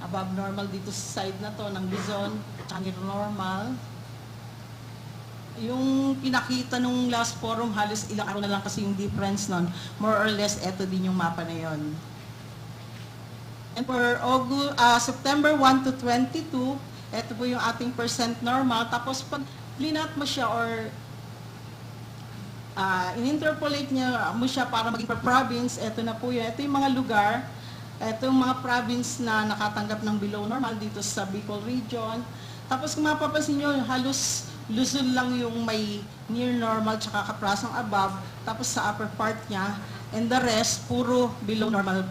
Speaker 5: Above normal dito sa side na to ng Luzon, near normal. Yung pinakita nung last forum, halos ilang araw na lang kasi yung difference nun. More or less, eto din yung mapa na yon. And for September 1 to 22, eto po yung ating percent normal. Tapos pag linat mo siya or in-interpolate niya mo siya para maging per province, eto na po yun. Ito yung mga lugar, ito yung mga province na nakatanggap ng below normal dito sa Bicol region. Tapos kung mapapansin nyo, halos Luzon lang yung may near normal tsaka kaprasong above, tapos sa upper part niya, and the rest, puro below normal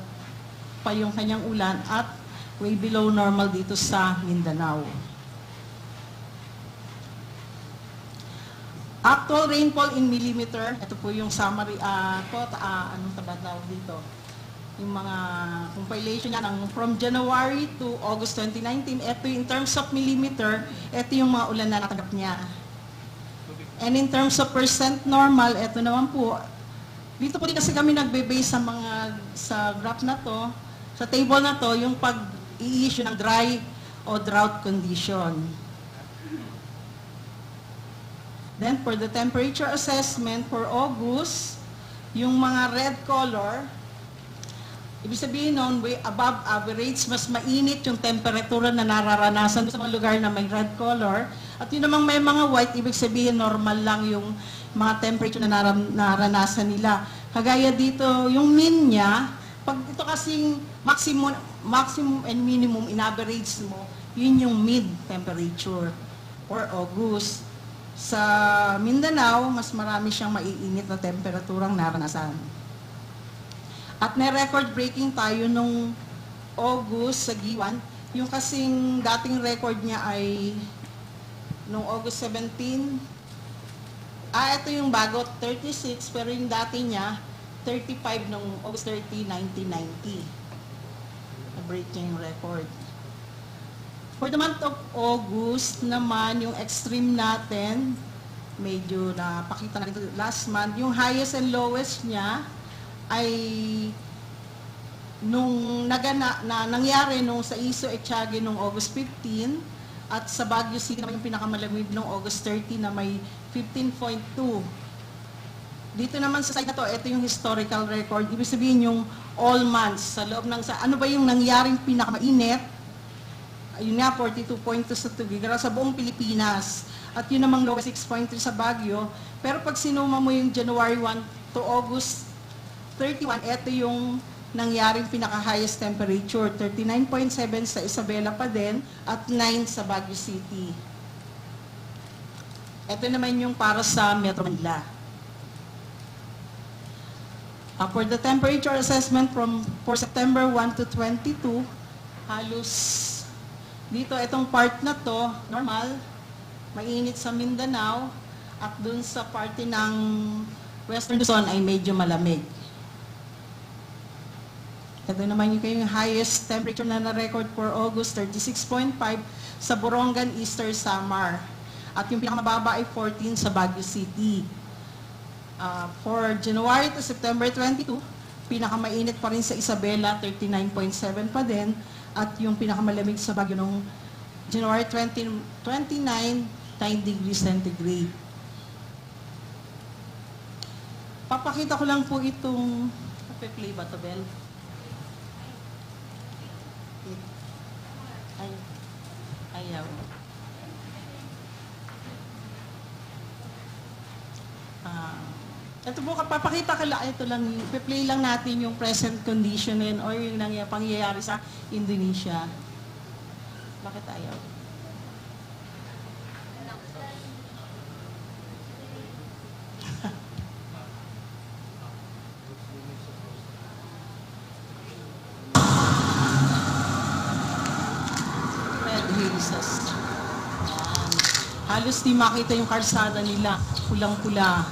Speaker 5: pa yung kanyang ulan at way below normal dito sa Mindanao. Actual rainfall in millimeter, ito po yung summary, anong tawag dito? Yung mga compilation niya ng from January to August 2019, ito in terms of millimeter, ito yung mga ulan na natanggap niya. And in terms of percent normal, ito naman po, dito po din kasi kami nagbe-base sa graph na to, sa table na to, yung pag-i-issue ng dry o drought condition. Then for the temperature assessment for August, yung mga red color, ibig sabihin nun, above average, mas mainit yung temperatura na nararanasan sa mga lugar na may red color. At yun namang may mga white, ibig sabihin normal lang yung mga temperature na naranasan nila. Kagaya dito, yung mean niya, pag ito kasing maximum and minimum in average mo, yun yung mid temperature for August. Sa Mindanao, mas marami siyang maiinit na temperaturang naranasan. At may record-breaking tayo nung August sa Giwan. Yung kasing dating record niya ay nung August 17. Ito yung bago, 36, pero yung dati niya, 35 nung August 30, 1990. Na-break niya yung record. For the month of August naman, yung extreme natin, medyo napakita natin last month, yung highest and lowest niya ay nung nangyari nung sa Iso Etiague nung August 15 at sa Baguio City naman yung pinakamalamig nung August 30 na may 15.2. Dito naman sa site na to, ito yung historical record. Ibig sabihin yung all months sa loob ng ano ba yung nangyaring pinakamainit? Yun nga, 42.2 sa Tuguegarao sa buong Pilipinas. At yun namang lowest 6.3 sa Baguio. Pero pag sinuma mo yung January 1 to August 31, ito yung nangyaring pinaka-highest temperature. 39.7 sa Isabela pa din at 9 sa Baguio City. Ito naman yung para sa Metro Manila. For the temperature assessment for September 1 to 22, halos dito, itong part na to, normal, mainit sa Mindanao, at dun sa parte ng Western Luzon ay medyo malamig. Ito naman yung highest temperature na na-record for August, 36.5 sa Borongan, Eastern Samar. At yung pinakamababa ay 14 sa Baguio City. For January to September 22, pinakamainit pa rin sa Isabela, 39.7 pa din. At yung pinakamalamig sa Baguio noong January 29, 9 degrees centigrade. Papakita ko lang po itong play ba to, Bel? Ayaw. Ito po, papakita ko lang, ito lang, i-play lang natin yung present condition or yung pangyayari sa Indonesia. Bakit ayaw? Red hazes. Halos di makita yung karsada nila, pulang-pula.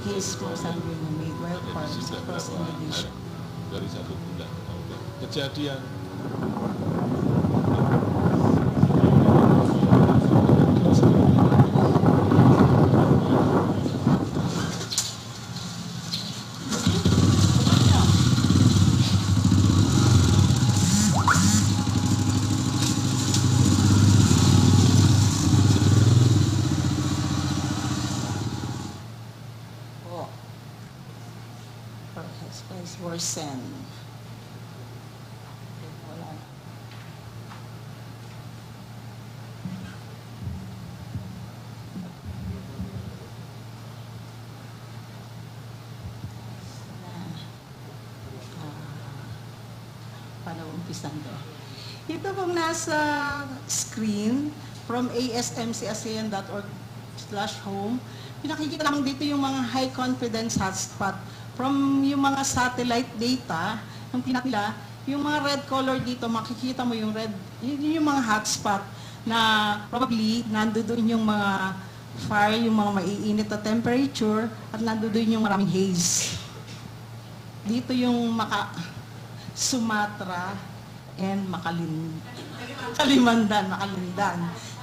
Speaker 5: Case for Sangreal made wild farms across Indonesia.
Speaker 6: Dari 1 bulan. Kejadian
Speaker 5: worsen. Wala. Paano umpisan to? Ito pong nasa screen from asmcasean.org/home. Pinakikita lang dito yung mga high confidence hotspot. From yung mga satellite data, yung pinakila, yung mga red color dito, makikita mo yung red, yun yung mga hotspot na probably nandoon yung mga fire, yung mga maiinit na temperature, at nandoon yung maraming haze. Dito yung Sumatra and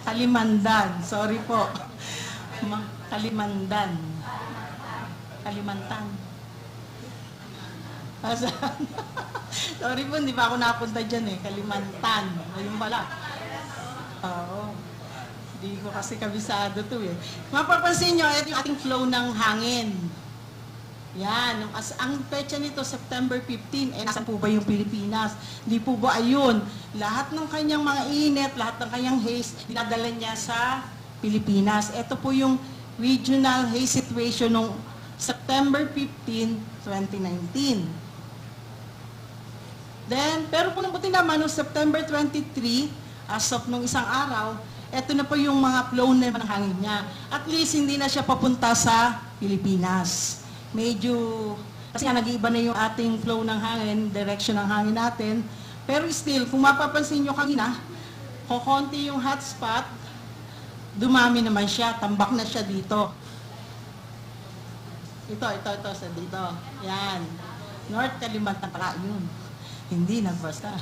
Speaker 5: Kalimandan, sorry po. Kalimantan. Sorry po, hindi pa ako napunta dyan eh. Kalimantan. Ayun pala. Oo. Hindi ko kasi kabisado to eh. Mapapansin nyo, ito yung ating flow ng hangin. Yan. Ang petsa nito, September 15. Nasaan po ba yung Pilipinas? Hindi po ba ayun? Lahat ng kanyang mga init, lahat ng kanyang haze, dinadala niya sa Pilipinas. Ito po yung regional haze situation noong September 15, 2019. Then, pero kung nabuti naman, noong September 23, as of nung isang araw, eto na po yung mga flow na ng hangin niya. At least, hindi na siya papunta sa Pilipinas. Medyo, kasi nag-iiba na yung ating flow ng hangin, direction ng hangin natin. Pero still, kung mapapansin nyo kanina, kukunti yung hotspot, dumami naman siya, tambak na siya dito. Ito, sa dito. Yan. North Kalimantan, pala yun. Hindi, nagbasta.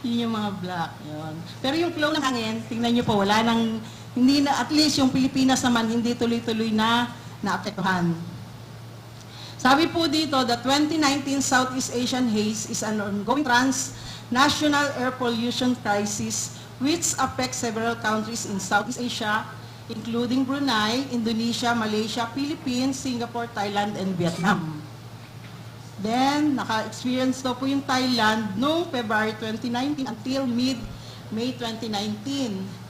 Speaker 5: Yun yung mga black. Yun. Pero yung flow ng hangin, tingnan nyo po, wala nang, hindi na, at least yung Pilipinas naman, hindi tuloy-tuloy na naapektuhan. Sabi po dito, the 2019 Southeast Asian haze is an ongoing transnational air pollution crisis which affects several countries in Southeast Asia, including Brunei, Indonesia, Malaysia, Philippines, Singapore, Thailand, and Vietnam. Then, naka-experience daw po yung Thailand noong February 2019 until mid-May 2019.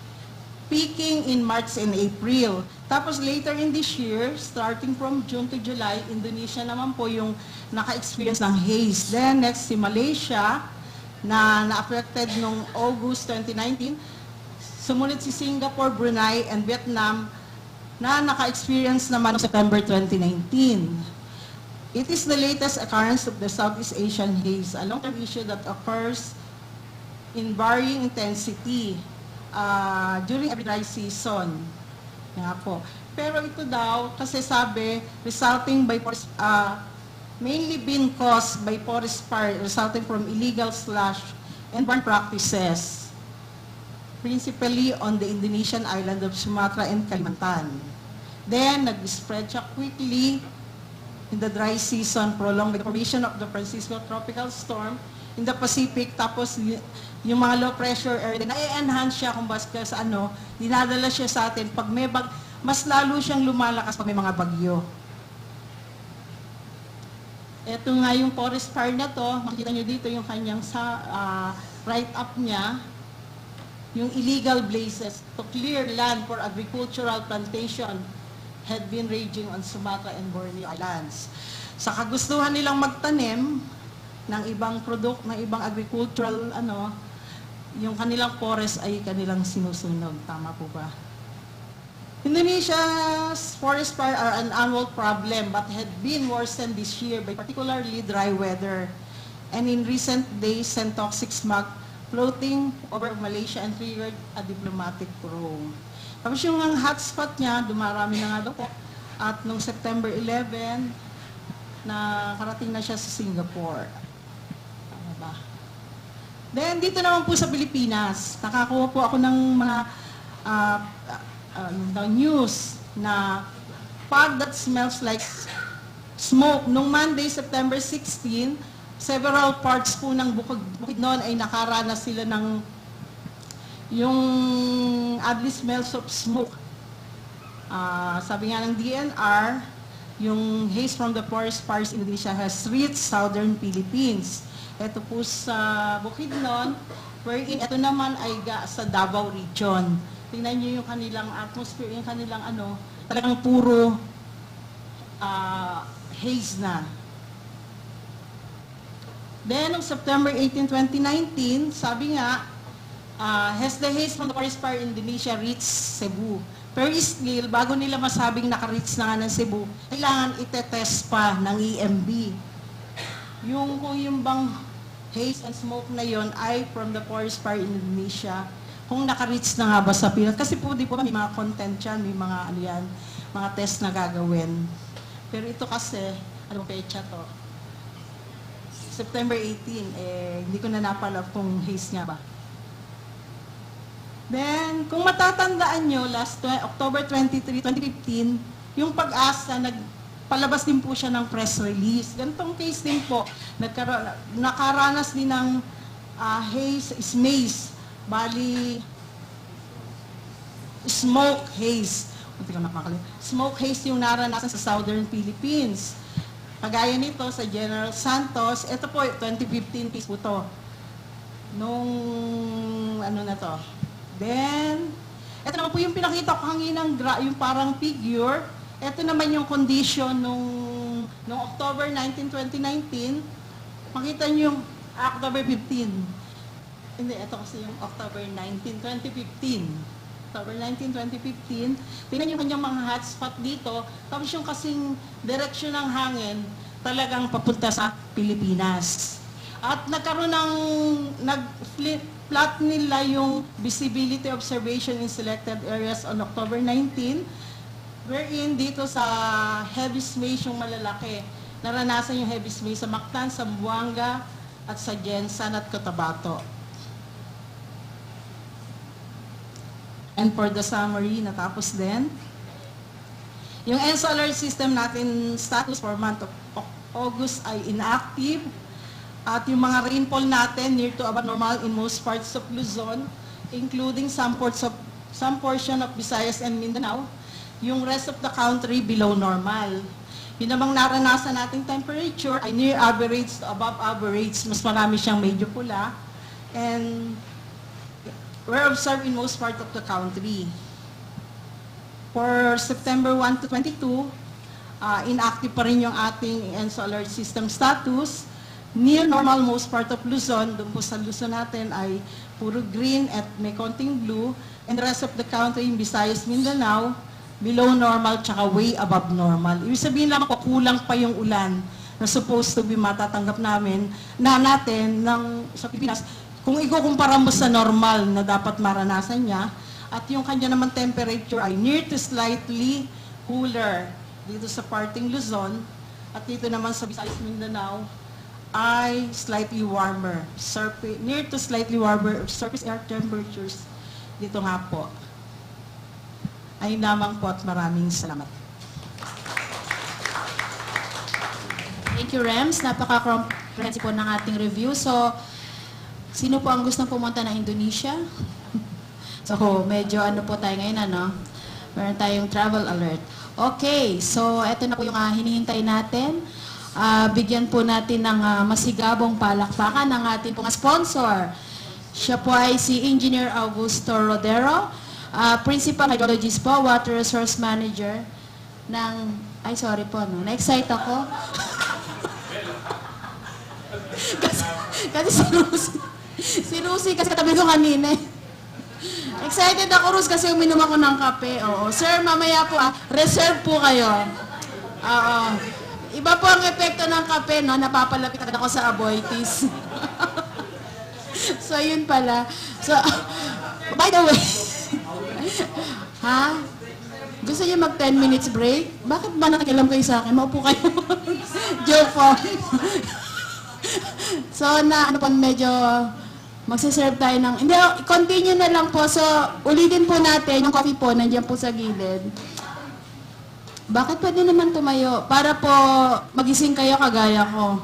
Speaker 5: Peaking in March and April. Tapos later in this year, starting from June to July, Indonesia naman po yung naka-experience ng haze. Then next si Malaysia, na na-affected noong August 2019. Sumunod si Singapore, Brunei, and Vietnam na naka-experience naman noong September 2019. It is the latest occurrence of the Southeast Asian haze, a long-term issue that occurs in varying intensity during every dry season. Nga po. Pero ito daw, kasi sabi, resulting by mainly been caused by forest fire resulting from illegal slash and burn practices, principally on the Indonesian island of Sumatra and Kalimantan. Then, nag-spread siya quickly in the dry season, prolonged by the formation of the Francisco tropical storm in the Pacific. Tapos, yung mga low pressure area, na-enhance siya kung baska sa dinadala siya sa atin. Pag may mas lalo siyang lumalakas pag may mga bagyo. Ito nga yung forest fire na to, makikita nyo dito yung kanyang write-up niya, yung illegal blazes to clear land for agricultural plantation had been raging on Sumatra and Borneo Islands. Sa kagustuhan nilang magtanim ng ibang ng ibang agricultural yung kanilang forest ay kanilang sinusunog. Tama po ba? Indonesia's forest fire are an annual problem but had been worsened this year by particularly dry weather. And in recent days, sent toxic smog floating over Malaysia and triggered a diplomatic row. Tapos yung hotspot niya, dumarami na nga daw po. At noong September 11, nakarating na siya sa Singapore. Tama ba? Then, dito naman po sa Pilipinas, nakakuha po ako ng mga news na fog that smells like smoke. Noong Monday, September 16, several parts po ng Bukidnon ay nakaranas sila ng yung ugly smells of smoke. Sabi nga ng DNR, yung haze from the forest fires in Indonesia has reached southern Philippines. Ito po sa Bukidnon, wherein ito naman ay sa Davao region. Tingnan niyo yung kanilang atmosphere, yung kanilang talagang puro haze na. Then, noong September 18, 2019, sabi nga, has the haze from the forest fire in Indonesia reached Cebu? Pero still, bago nila masabing naka-reach na nga ng Cebu, kailangan itetest pa ng EMB. Kung yung bang haze and smoke na yon ay from the forest fire in Indonesia, kung naka-reach na nga ba sa Pinas. Kasi po, di po may mga content yan, may mga mga test na gagawin. Pero ito kasi, anong pecha to? September 18, hindi ko na napala kung haze nga ba. Then, kung matatandaan nyo, October 23, 2015, yung Pag-asa palabas din po siya ng press release. Ganitong case din po, nakaranas din ng haze, bali, smoke haze. Smoke haze yung naranasan sa Southern Philippines. Kagaya nito sa General Santos, ito po, 2015 case po to. Nung, ano na to. Then, ito naman po yung pinakita ko kanginang, yung parang figure. Ito naman yung condition nung October 19, 2019. Makita nyo yung October 15. Hindi, ito kasi yung October 19, 2015. October 19, 2015. Tingnan yung kanyang mga hotspot dito. Tapos yung kasing direksyon ng hangin, talagang papunta sa Pilipinas. At nagkaroon ng, nag-plot nila yung visibility observation in selected areas on October 19, wherein dito sa heavy smash yung malalaki. Naranasan yung heavy smash sa Mactan, sa Buanga, at sa Jensan at Cotabato. And for the summary, natapos din. Yung NSO alert system natin status for month of August ay inactive. At yung mga rainfall natin near to abnormal in most parts of Luzon, including some portion of Visayas and Mindanao. Yung rest of the country below normal. Yung namang naranasan nating temperature ay near average to above average. Mas marami siyang medyo pula. And were observed in most part of the country. For September 1 to 22, inactive pa rin yung ating NSO alert system status. Near normal most part of Luzon, doon po sa Luzon natin ay puro green at may konting blue. And the rest of the country, in Visayas, Mindanao, below normal tsaka way above normal. Ibig sabihin lang po, kulang pa yung ulan na supposed to be matatanggap natin sa Pilipinas. Kung ikukumpara mo sa normal na dapat maranasan niya, at yung kanya naman temperature ay near to slightly cooler dito sa parting Luzon, at dito naman sa Visayas Mindanao ay slightly warmer. Near to slightly warmer surface air temperatures. Dito nga po. Ay lamang po at maraming salamat.
Speaker 1: Thank you, Rems. Napaka-comprehensive po ng ating review. So, sino po ang gustong pumunta ng Indonesia? So, medyo ano po tayo ngayon, ano? Meron tayong travel alert. Okay, so eto na po yung hinihintay natin. Bigyan po natin ng masigabong palakpakan ng ating pong sponsor. Siya po ay si Engineer Augusto Rodero, Principal Hydrologist po, Water Resource Manager ng... Ay, sorry po, no? Na-excite ako. kasi si Rusi, kasi katabi ko kanina. Excited ako, Rus, kasi uminom ako ng kape. Oo. Sir, mamaya po, reserve po kayo. Oo. Iba po ang epekto ng kape, no? Napapalapit ako sa aboitis. So, yun pala. So, by the way, ha? Gusto niyo mag 10 minutes break? Bakit ba nakikialam kayo sa akin? Maupo kayo. Joke po. So, ano po, medyo magsiserve tayo ng... Hindi, continue na lang po. So, ulitin po natin. Yung coffee po, nandiyan po sa gilid. Bakit pwede naman tumayo? Para po magising kayo kagaya ko.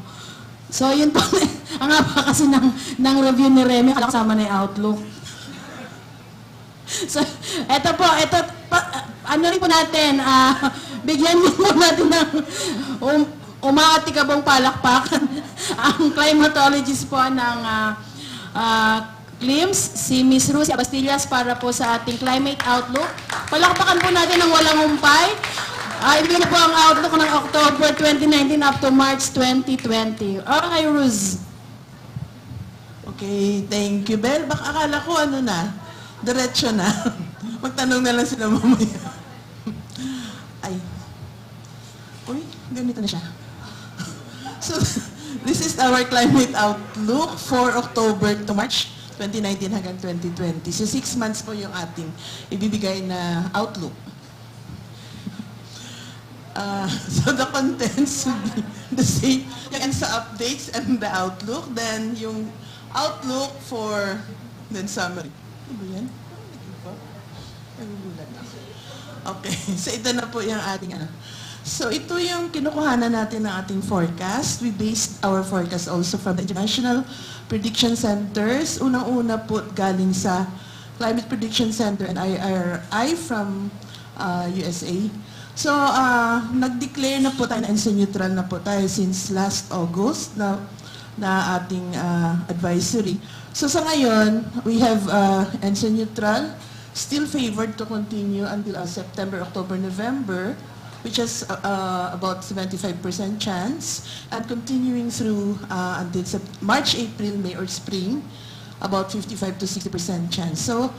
Speaker 1: So, yun po. Ang haba kasi ng review ni Remy, kasama na yung Outlook. So, eto po, ano rin po natin, bigyan mo natin ng umatikabong palakpakan ang climatologist po ng CLIMS, si Ms. Rusi Abastillas, para po sa ating climate outlook. Palakpakan po natin ng walang humpay. Ibigay po ang outlook ng October 2019 up to March 2020. Okay, Ruz.
Speaker 7: Okay, thank you, Bel. Baka akala ko diretso na. Magtanong na lang sila mamaya. Ay. Uy, ganito na siya. So, this is our climate outlook for October to March 2019 hanggang 2020. So, 6 months po yung ating ibibigay na outlook. So, the contents will be the same. Yan sa updates and the outlook. Then, yung outlook for, then summary. Ano ba yan? Nagugulat ako. Okay. So, ito na po yung ating So ito yung kinukuhanan natin ng ating forecast. We based our forecast also from the International Prediction Centers. Unang-una po galing sa Climate Prediction Center and IRI from USA. So nag-declare na po tayo na ENSO neutral na po tayo since last August na ating advisory. So sa ngayon, we have ENSO neutral, still favored to continue until September, October, November, which has about 75% chance, and continuing through until March, April, May, or spring, about 55 to 60% chance. So,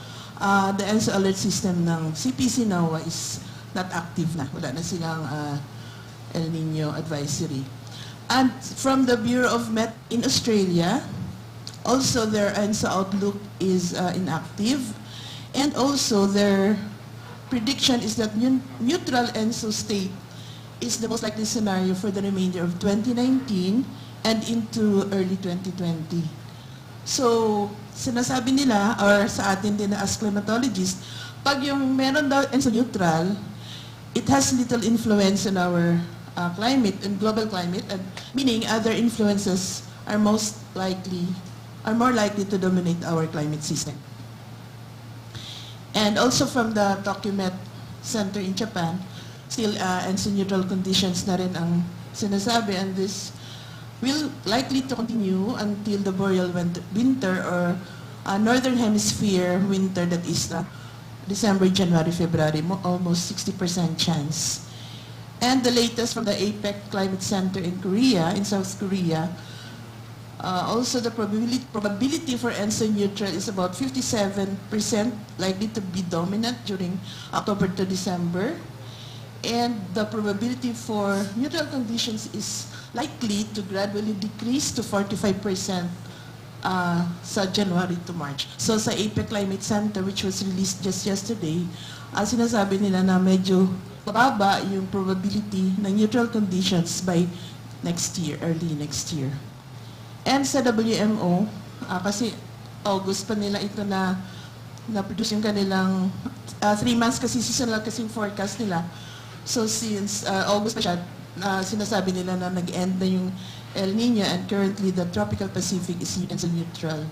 Speaker 7: the ENSO alert system ng CPC NOAA is not active na. Wala na silang El Nino advisory. And from the Bureau of Met in Australia, also their ENSO outlook is inactive, and also their prediction is that neutral ENSO state is the most likely scenario for the remainder of 2019 and into early 2020. So, sinasabi nila, or sa atin din as climatologists, pag yung meron daw ENSO neutral, it has little influence on our climate and global climate, and meaning other influences are more likely to dominate our climate system. And also from the Tokyo Met Center in Japan, still ENSO neutral conditions na rin ang sinasabi, and this will likely to continue until the boreal winter or northern hemisphere winter, that is December, January, February, almost 60% chance. And the latest from the APEC Climate Center in Korea, in South Korea, also the probability for ENSO neutral is about 57% likely to be dominant during October to December. And the probability for neutral conditions is likely to gradually decrease to 45% sa January to March. So sa APEC Climate Center, which was released just yesterday, sinasabi nila na medyo bababa yung probability ng neutral conditions by next year, early next year. And sa WMO, kasi August pa nila ito na-produce yung kanilang 3 months kasi seasonal kasing forecast nila. So since August pa siya, sinasabi nila na nag-end na yung El Nino, and currently the tropical Pacific is neutral.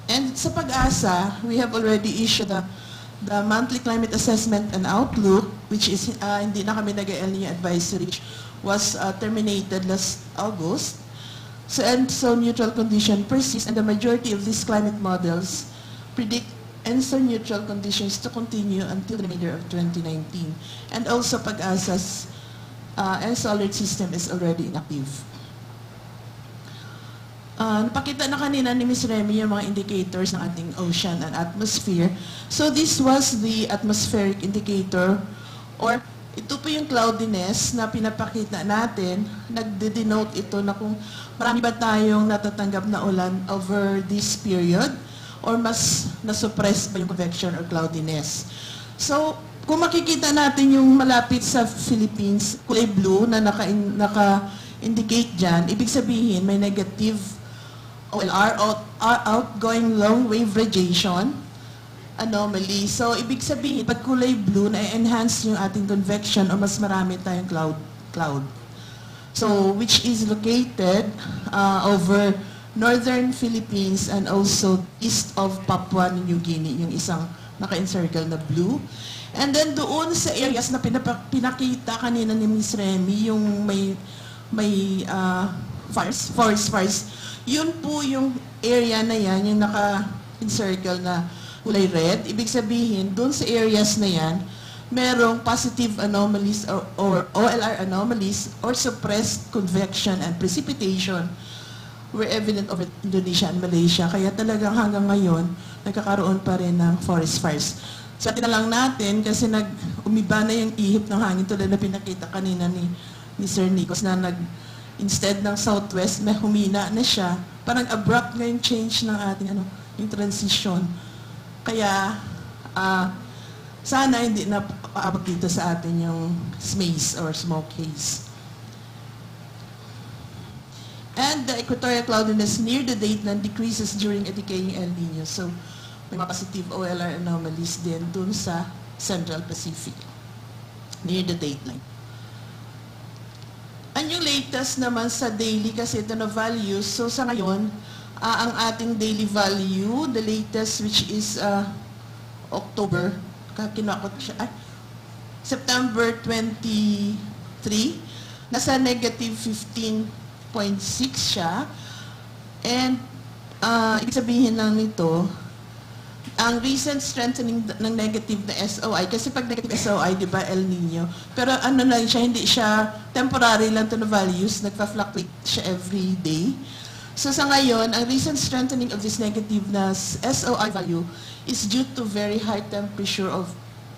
Speaker 7: And sa PAGASA, we have already issued the monthly climate assessment and outlook, which is hindi na kami nag-El Nino advisory, was terminated last August. So ENSO neutral condition persists, and the majority of these climate models predict ENSO neutral conditions to continue until the remainder of 2019. And also PAGASA's ENSO alert system is already inactive. Napakita na kanina ni Ms. Remy yung mga indicators ng ating ocean and atmosphere. So this was the atmospheric indicator, or ito po yung cloudiness na pinapakita natin. Nagde-denote ito na kung marami ba tayong natatanggap na ulan over this period, or mas nasuppress ba yung convection or cloudiness. So, kung makikita natin yung malapit sa Philippines, kulay blue na naka-indicate dyan, ibig sabihin may negative OLR, outgoing long wave radiation anomaly. So, ibig sabihin, pag kulay blue, na-enhance yung ating convection o mas marami tayong cloud. So, which is located over northern Philippines and also east of Papua New Guinea, yung isang naka-encircle na blue. And then doon sa areas na pinakita kanina ni Ms. Remy, yung may forest fires, yun po yung area na yan, yung naka-encircle na kulay red. Ibig sabihin, doon sa areas na yan, merong positive anomalies or OLR anomalies or suppressed convection and precipitation were evident over Indonesia and Malaysia. Kaya talagang hanggang ngayon, nagkakaroon pa rin ng forest fires. So, na lang natin kasi umiba na yung ihip ng hangin tulad na pinakita kanina ni Sir Nikos na instead ng southwest, may humina na siya. Parang abrupt na yung change ng ating yung transition. Kaya, sana hindi na paabot dito sa atin yung SMACE or smoke haze. And the equatorial cloudiness near the date decreases during a decaying El Nino. So, may mga positive OLR anomalies din dun sa Central Pacific. near the date line. And yung latest naman sa daily kasi ito na values. So sa ngayon, ang ating daily value, the latest which is October, kinuha ko siya, September 23, nasa negative 15.6 siya. And ibig sabihin lang nito, ang recent strengthening ng negative na SOI, kasi pag negative SOI, di ba, El Nino, pero ano lang siya, hindi siya temporary lang to the values, nagpa-fluctuate siya every day. So sa ngayon, ang recent strengthening of this negative na SOI value is due to very high temperature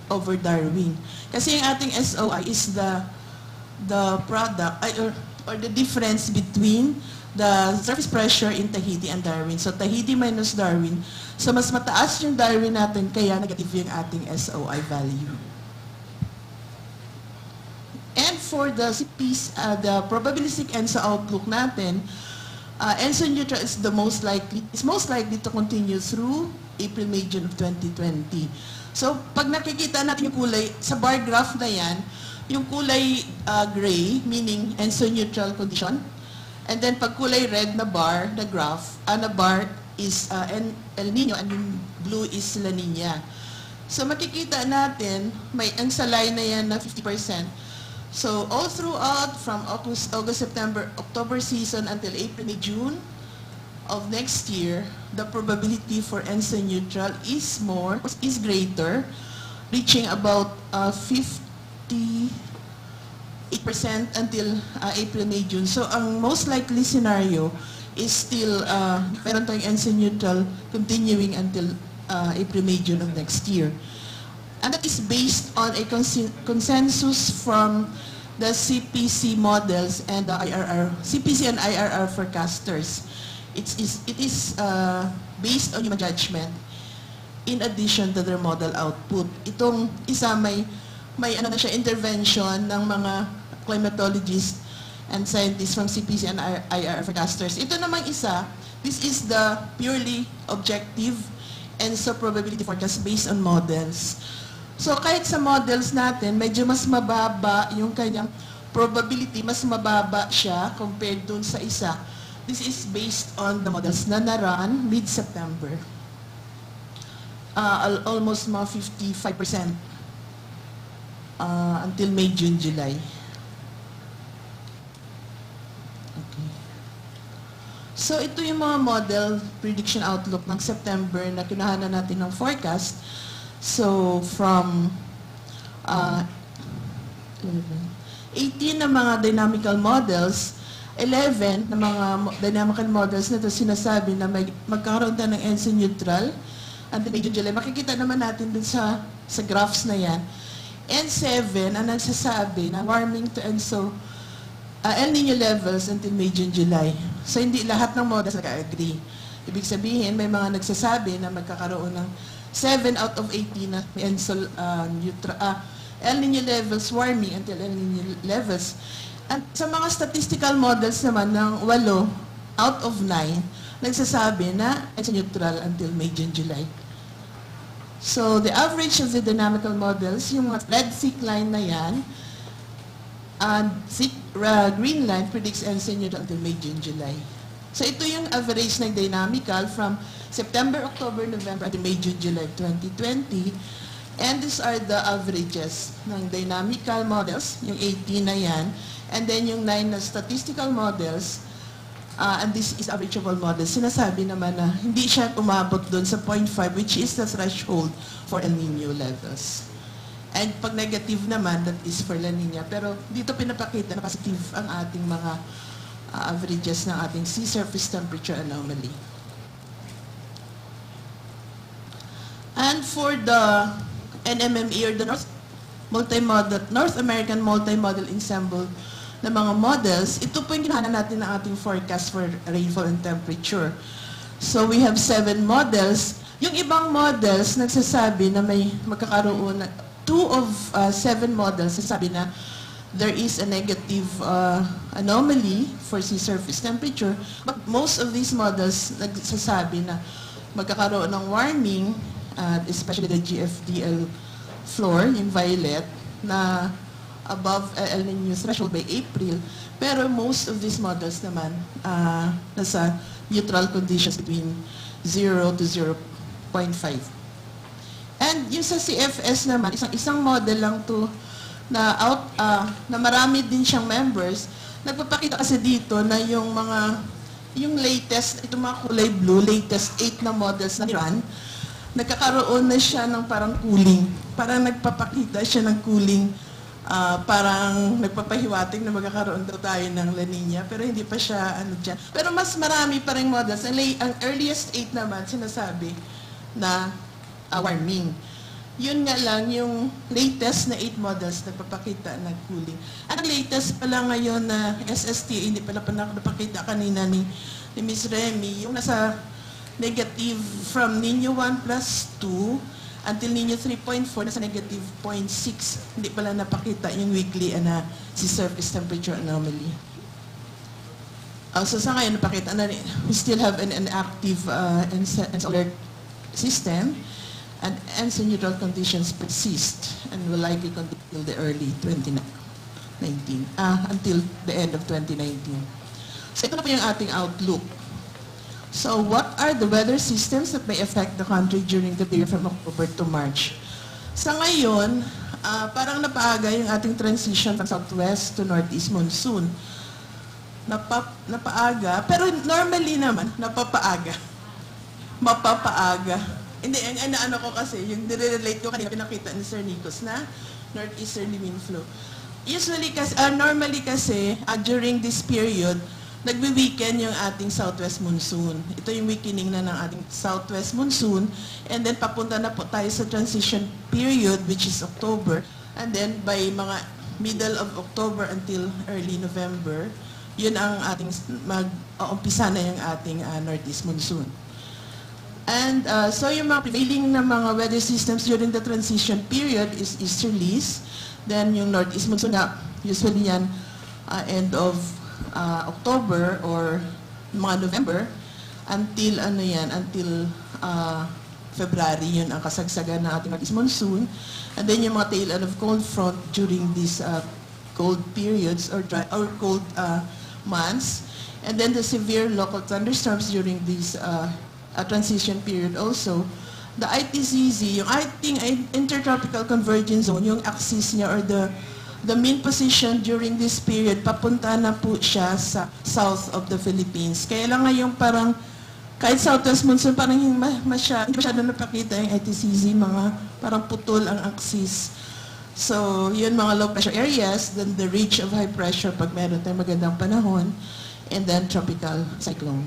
Speaker 7: over Darwin. Kasi yung ating SOI is the product, or the difference between the surface pressure in Tahiti and Darwin. So Tahiti minus Darwin. So mas mataas yung Darwin natin, kaya negative yung ating SOI value. And for the CPs, the probabilistic ENSO outlook natin, ENSO neutral is most likely to continue through April, May, June of 2020. So pag nakikita natin yung kulay, sa bar graph na yan, yung kulay gray, meaning ENSO neutral condition. And then pag kulay red na bar, na graph, na bar is El Nino and yung blue is La Nina. So makikita natin, ang salay na yan na 50%. So all throughout from August, September, October season until April, May, June of next year, the probability for ENSO neutral is greater, reaching about 58% until April, May, June. So ang most likely scenario is still meron tayong ENSO neutral continuing until April, May, June of next year. And that is based on a consensus from the CPC models and the CPC and IRR forecasters. It is based on human judgment in addition to their model output. Itong isa may intervention ng mga climatologists and scientists from CPC and IRR forecasters. Ito namang isa, this is the purely objective ENSO probability forecast based on models. So kahit sa models natin, medyo mas mababa yung kanyang probability, mas mababa siya compared dun sa isa. This is based on the models na na-run mid-September. Almost mga 55% until May, June, July. Okay. So ito yung mga model prediction outlook ng September na kinuhanan natin ng forecast. So from 18 na mga dynamical models, 11 na mga dynamical models na ito sinasabi na magkakaroon tayo ng ENSO neutral until May, June, July. Makikita naman natin dun sa graphs na yan. And 7 ang nagsasabi na warming to ENSO El Nino levels until May, June, July. So hindi lahat ng models nag-agree. Ibig sabihin, may mga nagsasabi na magkakaroon ng 7 out of 18 na ENSO El Nino levels warming until El Nino levels. At sa mga statistical models naman ng 8 out of 9, nagsasabi na ENSO neutral until May, June, July. So the average of the dynamical models, yung mga red thick line na yan, and thick green line predicts ENSO neutral until May, June, July. So ito yung average ng dynamical from September, October, November until May, June, July 2020. And these are the averages ng dynamical models, yung 18 na yan. And then yung 9 na statistical models, and this is averageable models. Sinasabi naman na hindi siya umabot doon sa 0.5, which is the threshold for El Nino levels. And pag negative naman, that is for La Nina. Pero dito pinapakita na positive ang ating mga averages ng ating sea surface temperature anomaly. And for the NMME or the North American Multi-Model Ensemble na mga models, ito po yung ginahanan natin ng ating forecast for rainfall and temperature. So we have 7 models. Yung ibang models nagsasabi na may magkakaroon na 2 of 7 models nagsasabi na there is a negative anomaly for sea surface temperature. But most of these models nagsasabi na magkakaroon ng warming, especially the GFDL floor, yung violet, na above El Nino threshold by April. Pero most of these models naman, nasa neutral conditions between 0 to 0.5. And yung sa CFS naman, isang model lang to na marami din siyang members. Nagpapakita kasi dito na yung latest, itong mga kulay blue, latest 8 na models na run, nagkakaroon na siya ng parang cooling. Parang nagpapakita siya ng cooling, parang nagpapahiwatig na magkakaroon daw tayo ng La Nina, pero hindi pa siya dyan. Pero mas marami pa rin models. Ang earliest 8 naman, sinasabi na warming. Yun nga lang, yung latest na 8 models nagpapakita ng cooling. Ang latest pala ngayon na SST, hindi pala napakita kanina ni Ms. Remy, yung nasa negative from Nino 1 plus 2 until Nino 3.4, nasa negative 0.6. Hindi pala napakita yung weekly si surface temperature anomaly. So sa ngayon, napakita na rin. We still have an active alert system. And neutral conditions persist and will likely continue till the early 2019, until the end of 2019. So ito na po yung ating outlook. So what are the weather systems that may affect the country during the period from October to March? Sa ngayon, parang napaaga yung ating transition from southwest to northeast monsoon. Napaaga, pero normally naman, mapapaaga. Hindi, ano ko kasi, yung nire-relate ko kanina pinakita ni Sir Nikos na northeasterly wind flow. Usually, normally kasi, during this period, nagwi-weaken yung ating southwest monsoon. Ito yung weakening na ng ating southwest monsoon. And then, papunta na po tayo sa transition period, which is October. And then, by mga middle of October until early November, yun ang ating, mag-uumpisa na yung ating northeast monsoon. And so yung mga prevailing na mga weather systems during the transition period is easterlies. Then yung northeast monsoon na usually yan end of October or mga November until February, yun ang kasagsagan ng ating northeast monsoon. And then yung mga tail end of cold front during these cold periods or cold months. And then the severe local thunderstorms during these transition period also. The ITCZ, yung ating intertropical convergence zone, yung axis niya or the mean position during this period, papunta na po siya sa south of the Philippines. Kaya lang ngayong parang, kahit southwest monsoon, parang hindi masyado napakita yung ITCZ, mga parang putol ang axis. So, yun mga low pressure areas, then the reach of high pressure pag meron tayong magandang panahon, and then tropical cyclone.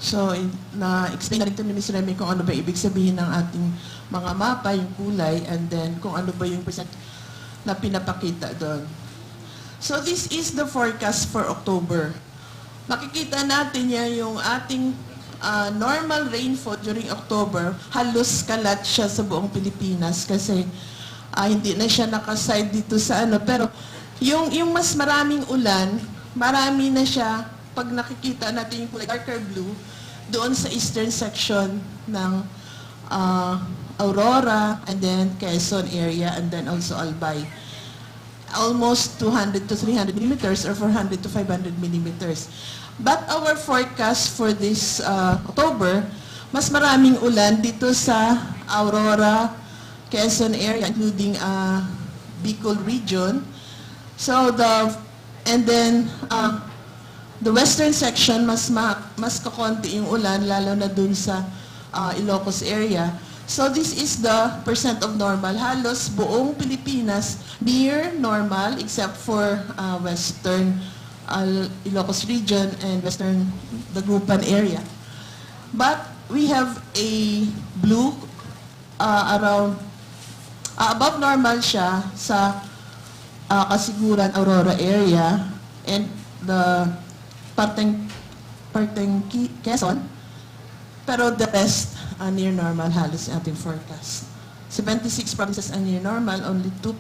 Speaker 7: So, na-explain na rin ito ni Ms. Remy kung ano ba ibig sabihin ng ating mga mapa, yung kulay, and then kung ano ba yung percent na pinapakita doon. So, this is the forecast for October. Makikita natin yan yung ating normal rainfall during October. Halos kalat siya sa buong Pilipinas kasi hindi na siya nakaside dito sa pero yung mas maraming ulan, marami na siya pag nakikita natin yung kulay darker blue, doon sa eastern section ng Aurora, and then Quezon area, and then also Albay. Almost 200 to 300 millimeters or 400 to 500 millimeters. But our forecast for this October, mas maraming ulan dito sa Aurora, Quezon area, including Bicol region. So the western section, mas kakonti yung ulan, lalo na dun sa Ilocos area. So this is the percent of normal. Halos buong Pilipinas, near normal, except for western Ilocos region and western Dagupan area. But we have a blue around, above normal siya sa Kasiguran, Aurora area, and the parteng Quezon, pero the rest near normal halos yung ating forecast. 76 provinces are near normal, only 2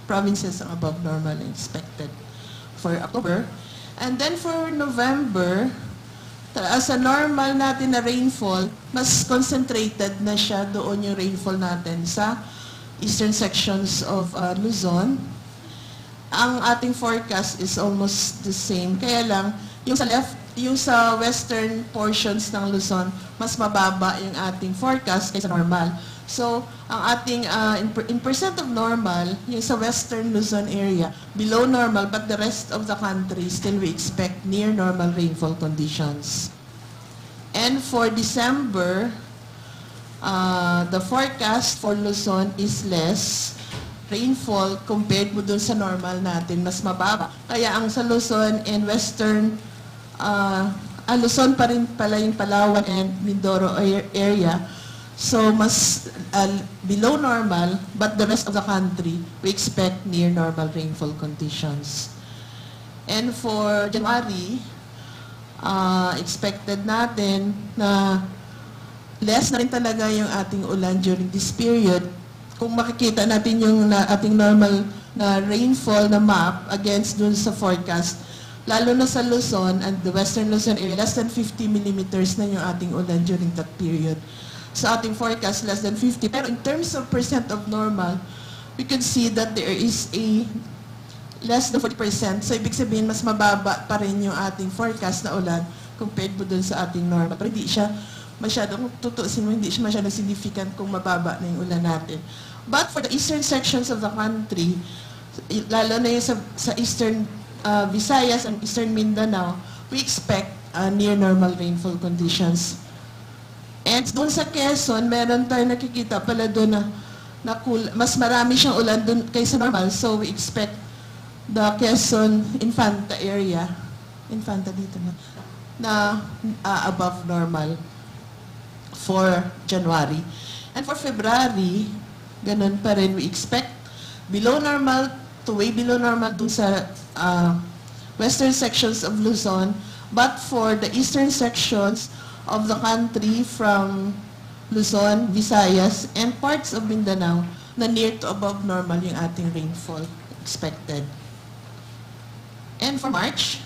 Speaker 7: provinces ang above normal expected for October. And then for November, sa normal natin na rainfall, mas concentrated na siya doon yung rainfall natin sa eastern sections of Luzon. Ang ating forecast is almost the same. Kaya lang, yung sa western portions ng Luzon, mas mababa yung ating forecast kaysa normal. So, ang ating, in percent of normal, yung sa western Luzon area, below normal, but the rest of the country, still we expect near normal rainfall conditions. And for December, the forecast for Luzon is less rainfall compared mo dun sa normal natin, mas mababa. Kaya ang sa Luzon and western, Luzon pa rin pala yung Palawan and Mindoro area, so mas below normal, but the rest of the country, we expect near normal rainfall conditions. And for January, expected natin na less na rin talaga yung ating ulan during this period. Kung makikita natin yung ating normal na rainfall na map against dun sa forecast, lalo na sa Luzon and the western Luzon area, less than 50 millimeters na yung ating ulan during that period. Sa ating forecast, less than 50. Pero in terms of percent of normal, we can see that there is a less than 40%. So, ibig sabihin, mas mababa pa rin yung ating forecast na ulan compared mo dun sa ating normal. Pero hindi siya masyadong, tutusin mo, hindi siya masyadong significant kung mababa na yung ulan natin. But for the eastern sections of the country, lalo na yung sa eastern Visayas and eastern Mindanao, we expect near normal rainfall conditions. And doon sa Quezon, meron tayo nakikita pala doon na mas marami siyang ulan doon kaysa normal. So we expect the Quezon Infanta area, Infanta dito na above normal for January. And for February, ganun pa rin, we expect below normal to way below normal dun sa western sections of Luzon, but for the eastern sections of the country from Luzon, Visayas, and parts of Mindanao na near to above normal yung ating rainfall expected. And for March,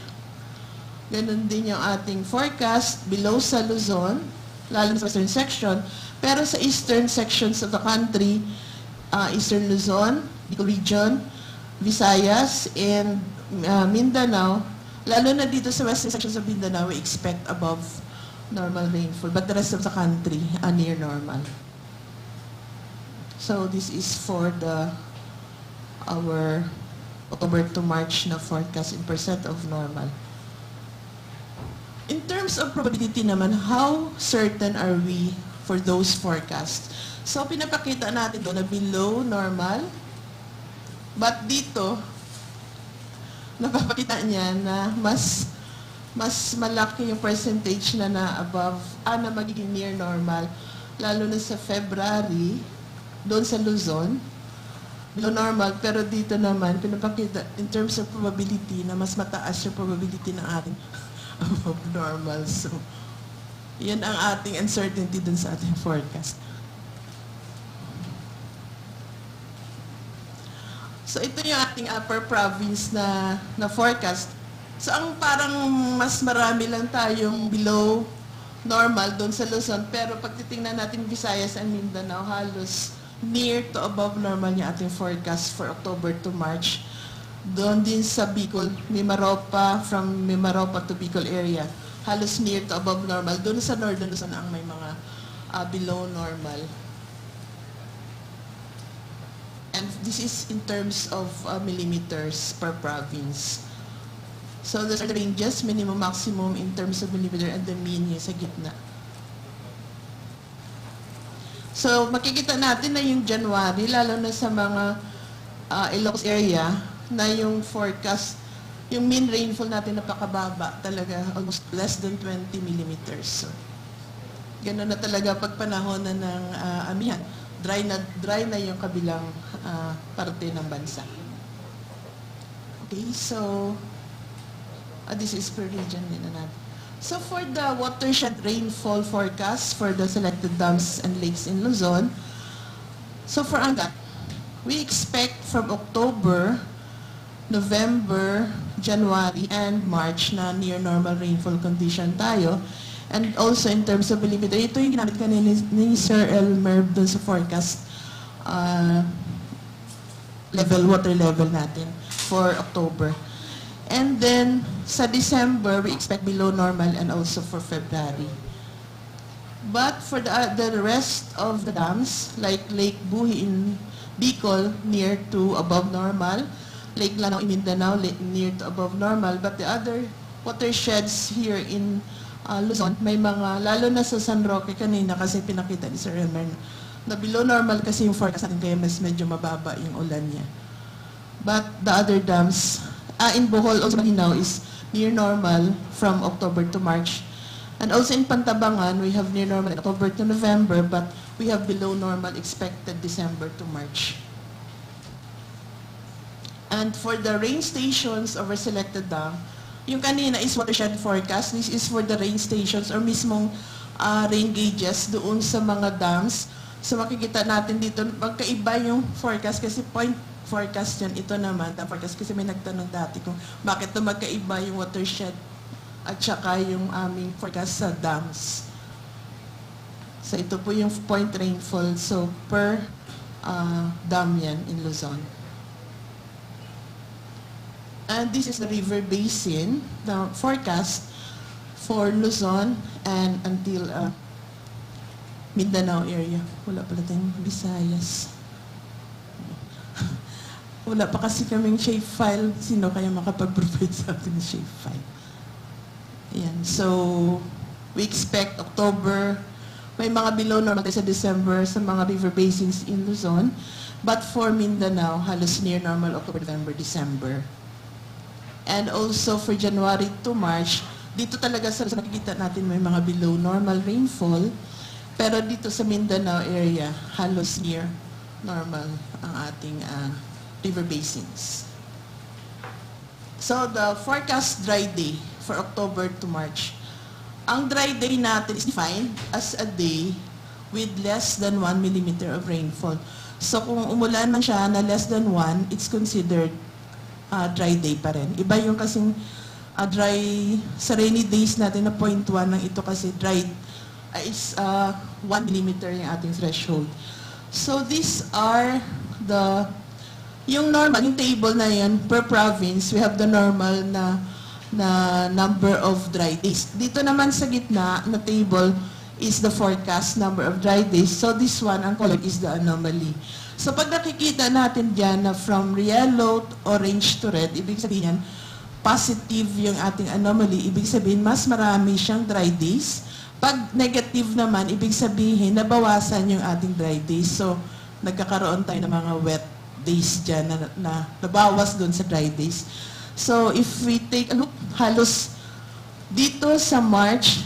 Speaker 7: ganun din yung ating forecast below sa Luzon, lalo sa western section, pero sa eastern sections of the country, eastern Luzon, Bicol region, Visayas, and Mindanao, lalo na dito sa western sections of Mindanao, we expect above normal rainfall, but the rest of the country are near normal. So this is for our October to March na forecast in percent of normal. In terms of probability naman, how certain are we for those forecasts? So pinapakita natin doon na below normal, but dito, napapakita niya na mas malaki yung percentage na above, na magiging near normal, lalo na sa February, doon sa Luzon, below normal, pero dito naman, pinapakita in terms of probability na mas mataas yung probability ng ating above normal. So, yan ang ating uncertainty dun sa ating forecast. So, ito yung ating upper province na forecast. So, ang parang mas marami lang tayong below normal doon sa Luzon, pero pag titingnan natin Visayas and Mindanao, halos near to above normal yung ating forecast for October to March. Doon din sa Bicol, Mimaropa, from Mimaropa to Bicol area, halos near to above normal. Doon sa Northern Luzon ang may mga below normal. And this is in terms of millimeters per province. So those are the ranges, minimum, maximum in terms of millimeter, and the mean yung sa gitna. So makikita natin na yung January, lalo na sa mga Ilocos area, na yung forecast, yung mean rainfall natin napakababa talaga, almost less than 20 millimeters. So, gano'n na talaga pag panahon na ng Amihan. Dry na yung kabilang parte ng bansa. Okay, so this is per region din na natin. So for the watershed rainfall forecast for the selected dams and lakes in Luzon, so for Angat, we expect from October, November, January, and March na near normal rainfall condition tayo. And also in terms of millimeter, ito yung ginamit kanina ni Sir Elmer doon sa forecast. water level natin for October. And then, sa December, we expect below normal and also for February. But for the rest of the dams, like Lake Buhi in Bicol, near to above normal, Lake Lanao in Mindanao, near to above normal, but the other watersheds here in Luzon, may mga, lalo na sa San Roque kanina kasi pinakita ni Sir Elmer, na below normal kasi yung forecast natin, kaya mas medyo mababa yung ulan niya. But the other dams, in Bohol, also Malinaw, is near normal from October to March. And also in Pantabangan, we have near normal October to November, but we have below normal expected December to March. And for the rain stations over selected dam, yung kanina is watershed forecast. This is for the rain stations or mismong rain gauges doon sa mga dams. So makikita natin dito, magkaiba yung forecast kasi point forecast yan. Ito naman, the forecast kasi may nagtanong dati kung bakit ito magkaiba yung watershed at saka yung aming forecast sa dams. So ito po yung point rainfall. So per dam yan in Luzon. And this is the river basin, the forecast for Luzon and until Mindanao area. Wala pala tayong Visayas. Wala pa kasi kaming shape file. Sino kaya makapag-provide sa atin ng shape file? Ayan. So, we expect October, may mga below normal sa December sa mga river basins in Luzon. But for Mindanao, halos near normal October, November, December. And also for January to March, dito talaga sa nakikita natin may mga below normal rainfall. Pero dito sa Mindanao area, halos near normal ang ating river basins. So the forecast dry day for October to March. Ang dry day natin is defined as a day with less than 1 millimeter of rainfall. So kung umulan man siya na less than 1, it's considered dry day pa rin. Iba yung kasing dry, sa rainy days natin na 0.1 ng ito kasi dry is 1 millimeter yung ating threshold. So these are yung normal, yung table na yan, per province, we have the normal na number of dry days. Dito naman sa gitna na table is the forecast number of dry days. So this one, ang color is the anomaly. So pag nakikita natin dyan na from yellow, orange to red, ibig sabihin yan, positive yung ating anomaly, ibig sabihin mas marami siyang dry days. Pag negative naman, ibig sabihin nabawasan yung ating dry days. So nagkakaroon tayo ng mga wet days dyan na nabawas doon sa dry days. So if we take a look, halos dito sa March,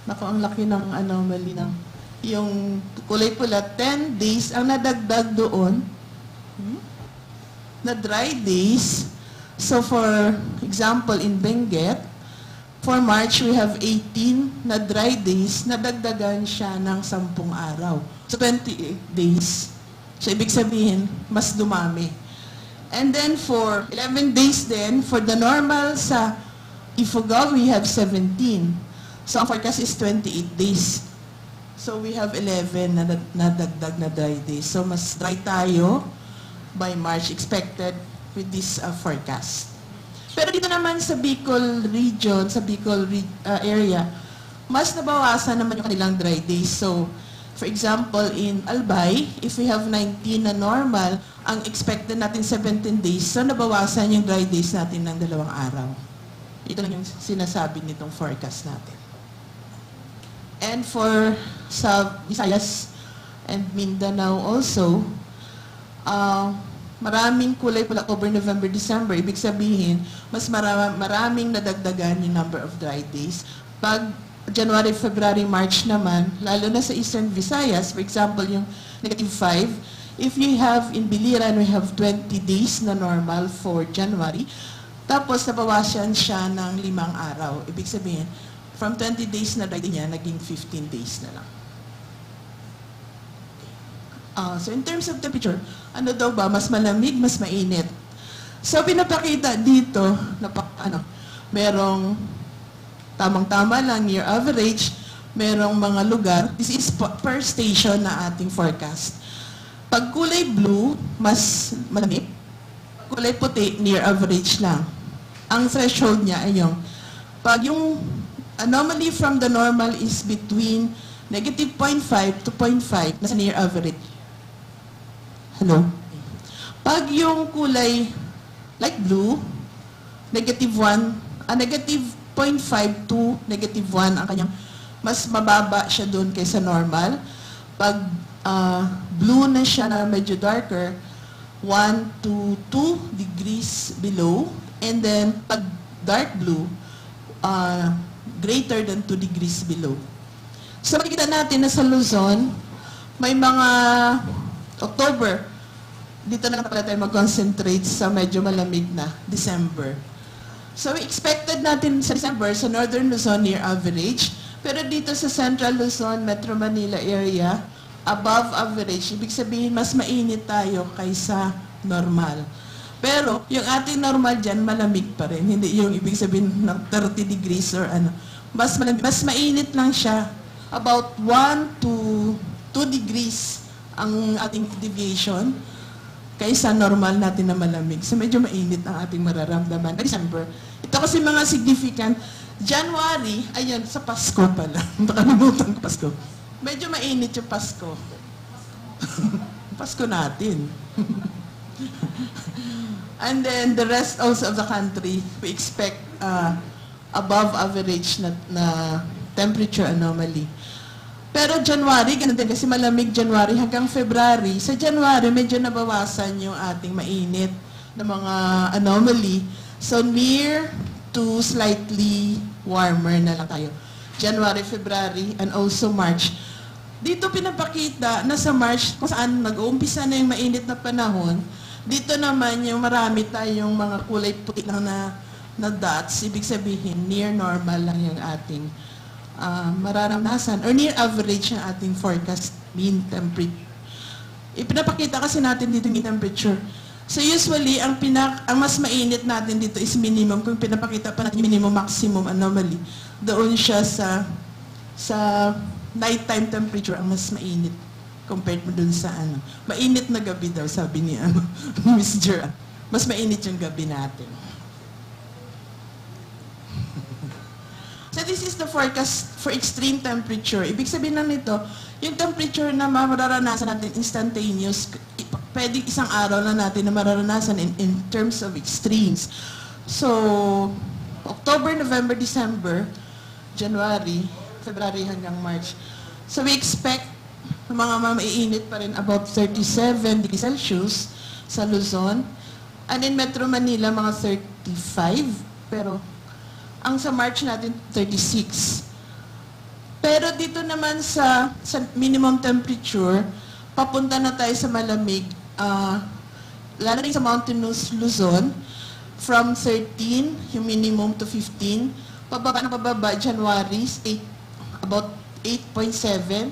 Speaker 7: naku, ang laki ng anomaly ng yung kulay pula, 10 days ang nadagdag doon na dry days. So for example, in Benguet, for March, we have 18 na dry days, nadagdagan siya ng 10 araw. So 28 days. So ibig sabihin, mas dumami. And then for 11 days then, for the normal sa Ifugao, we have 17. So ang forecast is 28 days. So we have 11 na nadagdag na dry days. So mas dry tayo by March expected with this forecast. Pero dito naman sa Bicol region, sa Bicol area, mas nabawasan naman yung kanilang dry days. So for example, in Albay, if we have 19 na normal, ang expected natin 17 days, so nabawasan yung dry days natin ng 2 araw. Ito lang yung sinasabi nitong forecast natin. And for sa Visayas and Mindanao also, maraming kulay pula October, November, December. Ibig sabihin, mas maraming nadagdagan yung number of dry days. Pag January, February, March naman, lalo na sa Eastern Visayas, for example, yung -5, if you have in Biliran, we have 20 days na normal for January, tapos nabawasan siya ng 5 araw. Ibig sabihin, from 20 days na dry niya, naging 15 days na lang. So in terms of temperature, ano daw ba? Mas malamig, mas mainit. So pinapakita dito, merong tamang-tama lang, year average, merong mga lugar. This is per station na ating forecast. Pag kulay blue, mas malamig. Kulay puti, near average lang. Ang threshold niya ay pag yung anomaly from the normal is between negative 0.5 to 0.5, nasa near average. Hello? Pag yung kulay light blue, negative 1, negative 0.5 to negative 1 ang kanyang, mas mababa siya doon kaysa normal. Pag blue na siya na medyo darker, 1 to 2 degrees below. And then, pag dark blue, greater than 2 degrees below. So, makikita natin na sa Luzon, may mga October, dito na pala tayo mag-concentrate sa medyo malamig na December. So, we expected natin sa December, sa Northern Luzon, near average. Pero dito sa Central Luzon, Metro Manila area, above average. Ibig sabihin, mas mainit tayo kaysa normal. Pero, yung ating normal dyan, malamig pa rin. Hindi yung ibig sabihin ng 30 degrees or ano. Mas mainit lang siya. About 1 to 2 degrees ang ating deviation kaysa normal natin na malamig. So, medyo mainit ang ating mararamdaman. December. Ito kasi mga significant. January, ayun, sa Pasko pala. Nakalimutan ko Pasko. Medyo mainit yung Pasko. Pasko natin. And then the rest also of the country, we expect above average na temperature anomaly. Pero January, ganun din kasi malamig January hanggang February. Sa January, medyo nabawasan yung ating mainit na mga anomaly. So near to slightly warmer na lang tayo. January, February, and also March. Dito pinapakita na sa March, kung saan nag-uumpisa na yung mainit na panahon, dito naman yung marami tayong mga kulay puti lang na dots. Ibig sabihin, near normal lang yung ating mararanasan or near average yung ating forecast mean temperature. Ipinapakita kasi natin dito yung temperature. So usually, ang mas mainit natin dito is minimum. Kung pinapakita pa natin yung minimum maximum anomaly, doon siya sa nighttime temperature ang mas mainit compared mo dun sa mainit na gabi daw, sabi ni Miss Gerard. Mas mainit yung gabi natin. So this is the forecast for extreme temperature. Ibig sabihin lang nito, yung temperature na mararanasan natin instantaneous, pwede isang araw na natin na mararanasan in terms of extremes. So, October, November, December, January, February hanggang March. So we expect mga maiinit pa rin about 37 degrees Celsius sa Luzon. And in Metro Manila, mga 35. Pero ang sa March natin, 36. Pero dito naman sa minimum temperature, papunta na tayo sa malamig. Lalo rin sa mountainous Luzon, from 13, yung minimum, to 15. Pababa, January, about 8.7.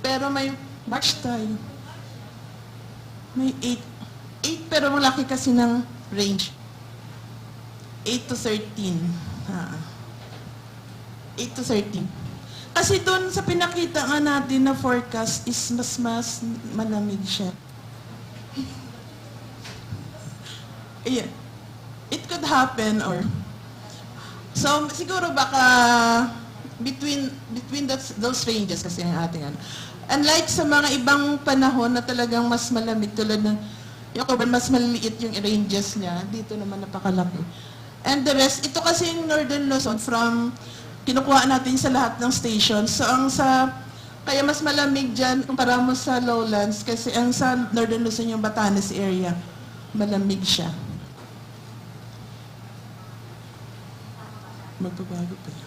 Speaker 7: Pero may March tayo. May 8 pero malaki kasi ng range. 8 to 13. 8 to 13. Kasi doon sa pinakita nga natin na forecast is mas malamig siya. Yeah. It could happen or... So, siguro baka between those ranges kasi ang ating Unlike sa mga ibang panahon na talagang mas malamig tulad ng yung October, mas maliliit yung ranges niya. Dito naman napakalaki. And the rest, ito kasi yung Northern Luzon from kinukuha natin sa lahat ng stations. So kaya mas malamig dyan kumpara mo sa lowlands kasi ang sa Northern Luzon yung Batanes area, malamig siya. Magbabago pa yun.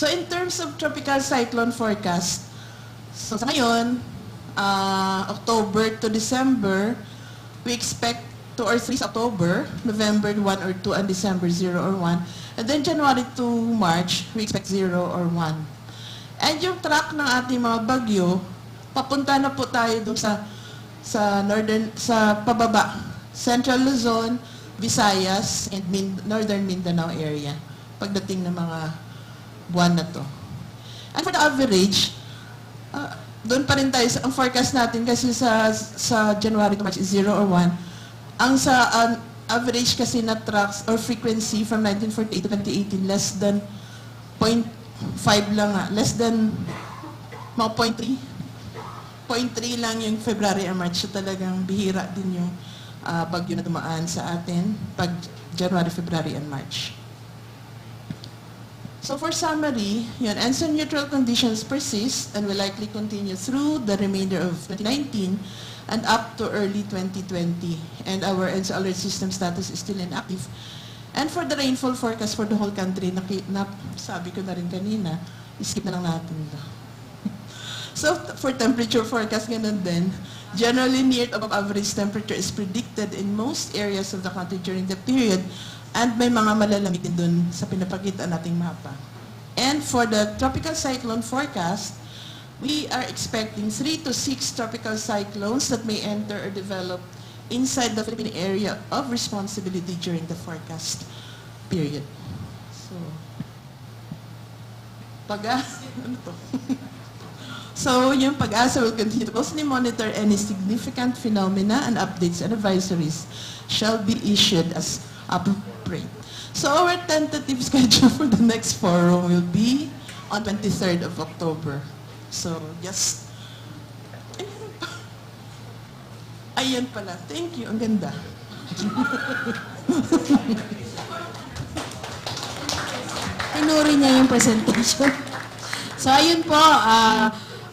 Speaker 7: So in terms of tropical cyclone forecast, so sa ngayon, October to December, we expect 2 or 3 sa October, November 1 or 2, and December 0 or 1. And then January to March, we expect 0 or 1. And yung track ng ating mga bagyo, papunta na po tayo doon sa pababa, Central Luzon, Visayas, and Northern Mindanao area, pagdating ng mga buwan na to. And for the average, doon pa rin tayo, ang forecast natin kasi sa January to March is 0 or 1. Ang sa average kasi na tracks or frequency from 1948 to 2018, less than 0.5 lang nga, less than mga 0.3. 0.3 lang yung February and March. So talagang bihira din yung bagyo na dumaan sa atin pag January, February, and March. So for summary, yun, ensign neutral conditions persist and will likely continue through the remainder of 2019 and up to early 2020. And our EDSA alert system status is still inactive. And for the rainfall forecast for the whole country, sabi ko na rin kanina, skip na lang natin ito. So for temperature forecast, ganun din. Generally, near above average temperature is predicted in most areas of the country during the period. And may mga malalamig din dun sa pinapakita nating mapa. And for the tropical cyclone forecast, we are expecting 3 to 6 tropical cyclones that may enter or develop inside the Philippine area of responsibility during the forecast period. So, ano to? So, yung PAGASA will continue to closely monitor any significant phenomena and updates and advisories shall be issued as appropriate. So, our tentative schedule for the next forum will be on 23rd of October. So, just... Ayan pala. Thank you. Ang ganda.
Speaker 1: Tinuri niya yung presentation. So, ayun po.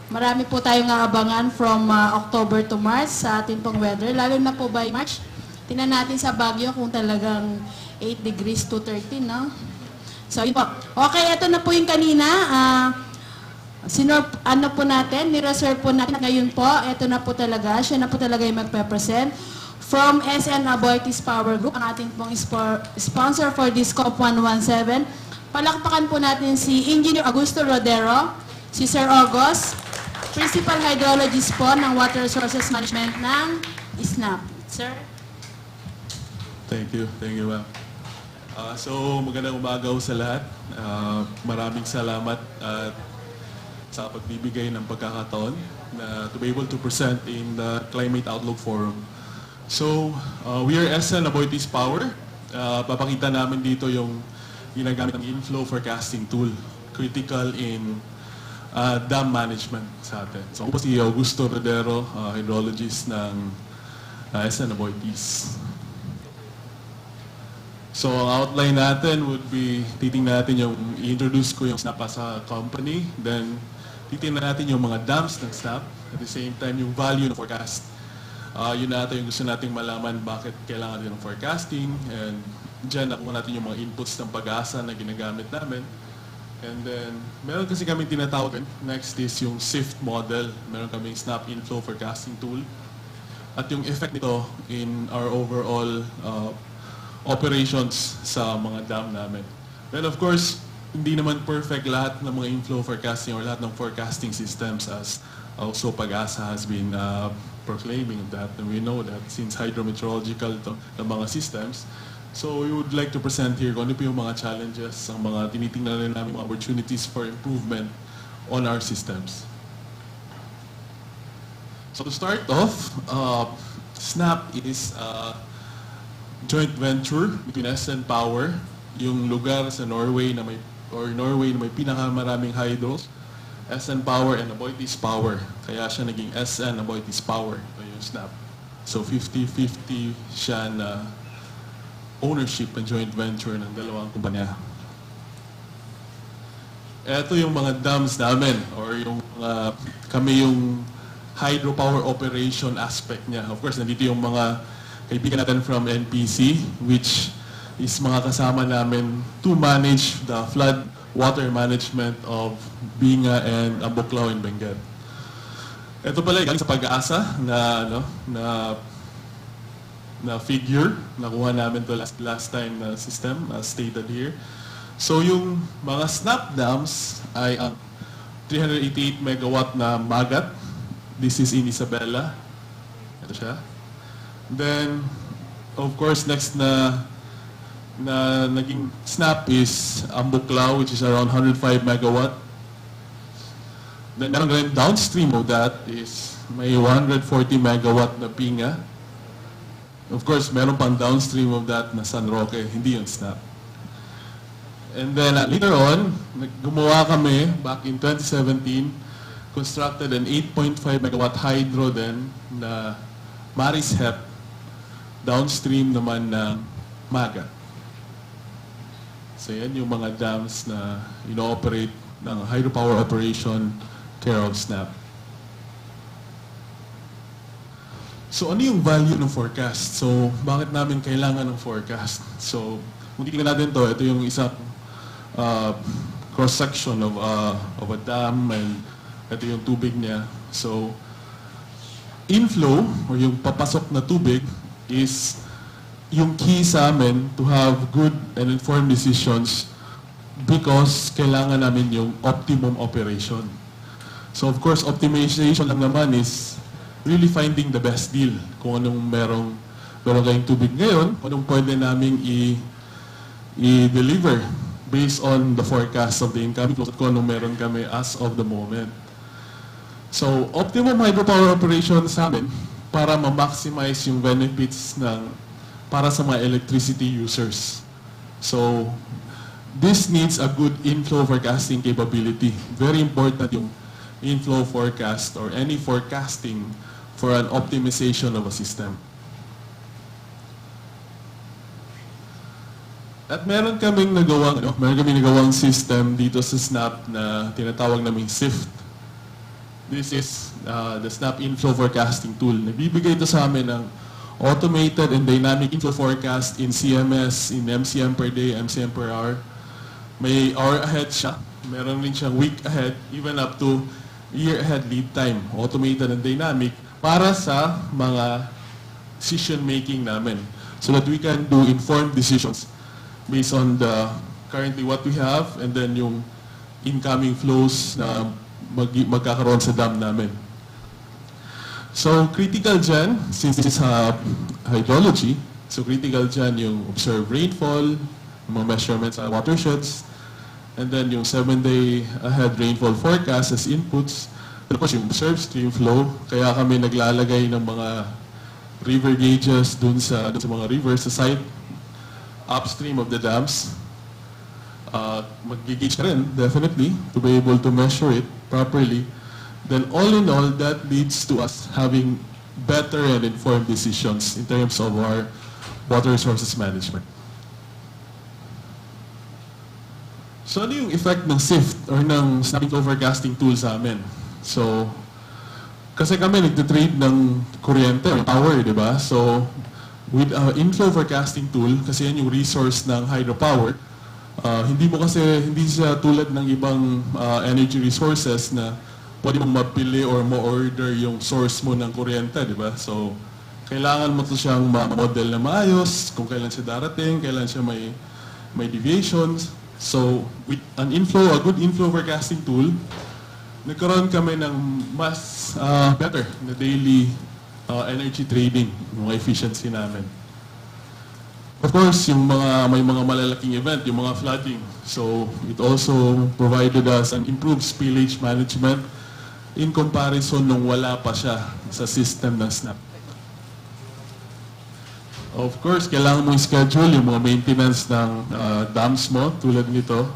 Speaker 1: Marami po tayong aabangan from October to March sa ating pong weather. Lalo na po by March, tingnan natin sa Baguio kung talagang 8 degrees to 13, no? So, yun po. Okay, ito na po yung kanina. Ano po natin, ni-reserve po natin ngayon po. Ito na po talaga. Siya na po talaga yung magpe-present. From SN Aboitiz Power Group, ang ating pong sponsor for this COP117. Palakpakan po natin si Engineer Augusto Rodero, si Sir August, Principal Hydrologist po ng Water Resources Management ng SNAP. Sir?
Speaker 6: Thank you, ma'am. So, magandang umaga sa lahat. Maraming salamat sa pagbibigay ng pagkakataon to be able to present in the Climate Outlook Forum. So, we are SN Aboitiz Power. Papakita namin dito yung ginagamit ng inflow forecasting tool, critical in dam management sa atin. So, ako po si Augusto Rodero, hydrologist ng SN Aboitiz. So, ang outline natin would be, titingnan natin yung, i-introduce ko yung SNAP as a company, then titingnan natin yung mga dams ng SNAP, at the same time yung value ng forecast. Yun natin yung gusto nating malaman bakit kailangan din ng forecasting, and dyan nakuha natin yung mga inputs ng PAGASA na ginagamit namin. And then, meron kasi kami tinatawag, next is yung SIFT model, meron kaming SNAP Inflow Forecasting Tool, at yung effect nito in our overall operations sa mga dam namin. Well, of course, hindi naman perfect lahat ng mga inflow forecasting or lahat ng forecasting systems, as also PAGASA has been proclaiming that. And we know that since hydrometeorological ito ng mga systems, so we would like to present here kung ano po yung mga challenges, ang mga tinitingnan rin namin mga opportunities for improvement on our systems. So to start off, SNAP is joint venture between SN Power, yung lugar sa Norway na may pinakamaraming hydros, SN Power and Aboitiz Power. Kaya siya naging SN Aboitiz Power, yung SNAP. So 50-50 siya na ownership and joint venture ng dalawang kumpanya. Ito yung mga dams namin, or yung kami yung hydropower operation aspect niya. Of course, nandito yung mga kaibigan natin from NPC, which is mga kasama namin to manage the flood water management of Binga and Ambuklao and Benguet. Ito pala galing sa PAGASA na figure. Nakuha namin to last time na system, as stated here. So yung mga SNAP dams ay ang 388 megawatt na Magat. This is in Isabela. Ito siya. Then, of course, next na naging SNAP is Ambuklao, which is around 105 megawatt. Meron rin downstream of that is may 140 megawatt na pinga. Of course, meron pang downstream of that na San Roque, hindi yun SNAP. And then later on, gumawa kami back in 2017, constructed an 8.5 megawatt hydro then na Maris Hep, downstream naman ng Maga. So yan yung mga dams na ino-operate ng hydropower operation care of SNAP. So ano yung value ng forecast? So bakit namin kailangan ng forecast? So kung titingnan natin to, ito yung isang cross-section of a dam and ito yung tubig niya. So inflow or yung papasok na tubig is yung key sa amin to have good and informed decisions because kailangan namin yung optimum operation. So of course, optimization lang naman is really finding the best deal. Kung anong meron kayong tubig ngayon, kung anong pwede namin i-deliver based on the forecast of the incoming flows at kung anong meron kami as of the moment. So optimum hydropower operation sa amin para ma-maximize yung benefits para sa mga electricity users. So this needs a good inflow forecasting capability. Very important yung inflow forecast or any forecasting for an optimization of a system. At meron kaming nagawang system dito sa SNAP na tinatawag naming SIFT. This is the SNAP inflow forecasting tool. Nagbibigay ito sa amin ng automated and dynamic inflow forecast in CMS, in MCM per day, MCM per hour. May hour ahead siya. Meron rin siyang week ahead, even up to year ahead lead time, automated and dynamic, para sa mga decision-making namin so that we can do informed decisions based on the currently what we have and then yung incoming flows na magkakaroon sa dam namin. So critical dyan, since this is hydrology, so critical dyan yung observed rainfall, yung mga measurements sa watersheds, and then yung 7-day ahead rainfall forecast as inputs. And of course, yung observed stream flow, kaya kami naglalagay ng mga river gauges dun sa mga rivers sa site upstream of the dams. Mag-gauge rin, definitely, to be able to measure it properly. Then all in all, that leads to us having better and informed decisions in terms of our water resources management. So ano yung effect ng SIFT or ng snap inflow forecasting tool sa amin? So, kasi kami nagtitrade ng kuryente or power, di ba? So, with inflow forecasting tool, kasi yan yung resource ng hydropower, hindi siya tulad ng ibang energy resources na pwede mong mapili or ma-order yung source mo ng kuryente, di ba? So, kailangan mo siyang ma-model na maayos, kung kailan siya darating, kailan siya may deviations. So, with a good inflow forecasting tool, nagkaroon kami ng mas better na daily energy trading, mga efficiency namin. Of course, may mga malalaking event, yung mga flooding. So, it also provided us an improved spillage management in comparison nung wala pa siya sa system ng SNAP. Of course, kailangan mo schedule yung mga maintenance ng dams mo tulad nito.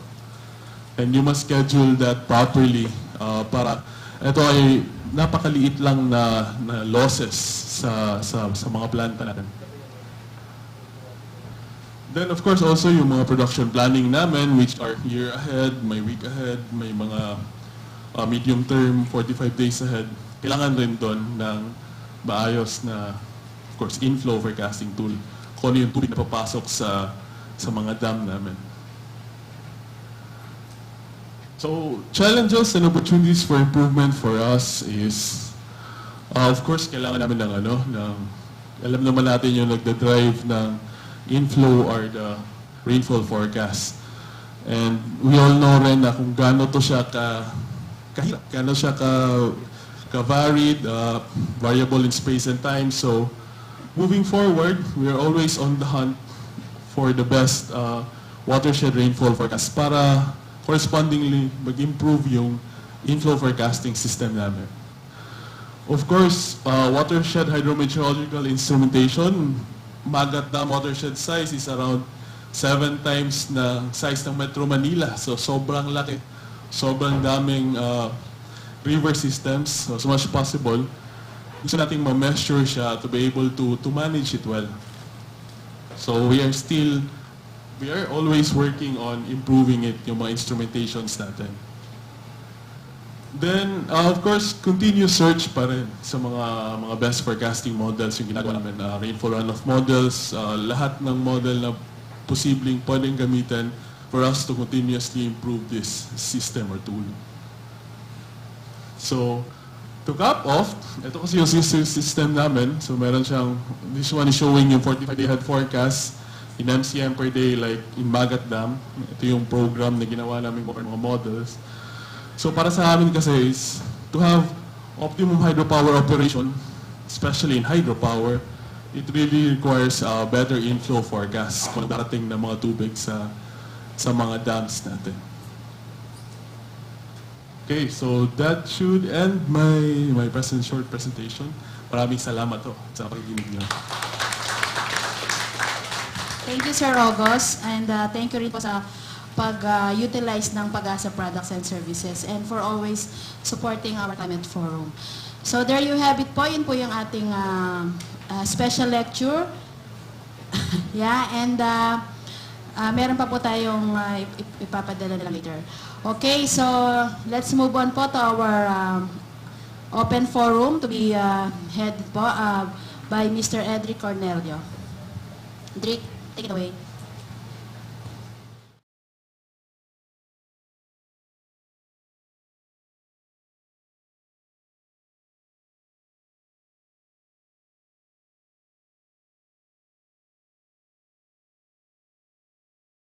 Speaker 6: And you must schedule that properly para ito ay napakaliit lang na losses sa mga planta natin. Then of course also yung mga production planning namin which are year ahead, may week ahead, may mga medium term, 45 days ahead. Kailangan rin doon ng maayos na of course, inflow forecasting tool. Kung ano yung tubig na papasok sa mga dam namin. So, challenges and opportunities for improvement for us is, of course, kailangan namin alam naman natin yung nagda-drive ng inflow or the rainfall forecast. And we all know rin na kung gaano to siya kahirap, gaano siya ka-varied, variable in space and time. So, moving forward, we are always on the hunt for the best watershed rainfall forecast para correspondingly mag-improve yung inflow forecasting system namin. Of course, watershed hydrometeorological instrumentation, Magat Dam watershed size is around 7 times na size ng Metro Manila. So sobrang laki, sobrang daming river systems. So as much as possible, gusto nating ma-measure siya to be able to manage it well. So we are always working on improving it, yung mga instrumentations natin. Then, of course, continuous search pa rin sa mga best forecasting models yung ginagawa namin. Rainfall runoff models, lahat ng model na posibleng pwedeng gamitin for us to continuously improve this system or tool. So, to cap off, ito kasi yung system namin. So, meron siyang, this one is showing yung 45-day head forecast in MCM per day like in Magat Dam. Ito yung program na ginawa namin for mga models. So para sa amin kasi is to have optimum hydropower operation, especially in hydropower, it really requires a better inflow forecast kung darating na mga tubig sa mga dams natin. Okay, so that should end my short presentation. Maraming salamat sa pakikinig niyo.
Speaker 1: Thank you, Sir August, and thank you rin po sa pag-utilize ng PAGASA products and services and for always supporting our climate forum. So there you have it po, yun po yung ating special lecture. Yeah, and meron pa po tayong ipapadala nila later. Okay, so let's move on po to our open forum to be headed po by Mr. Edric Cornelio. Edric, take it away.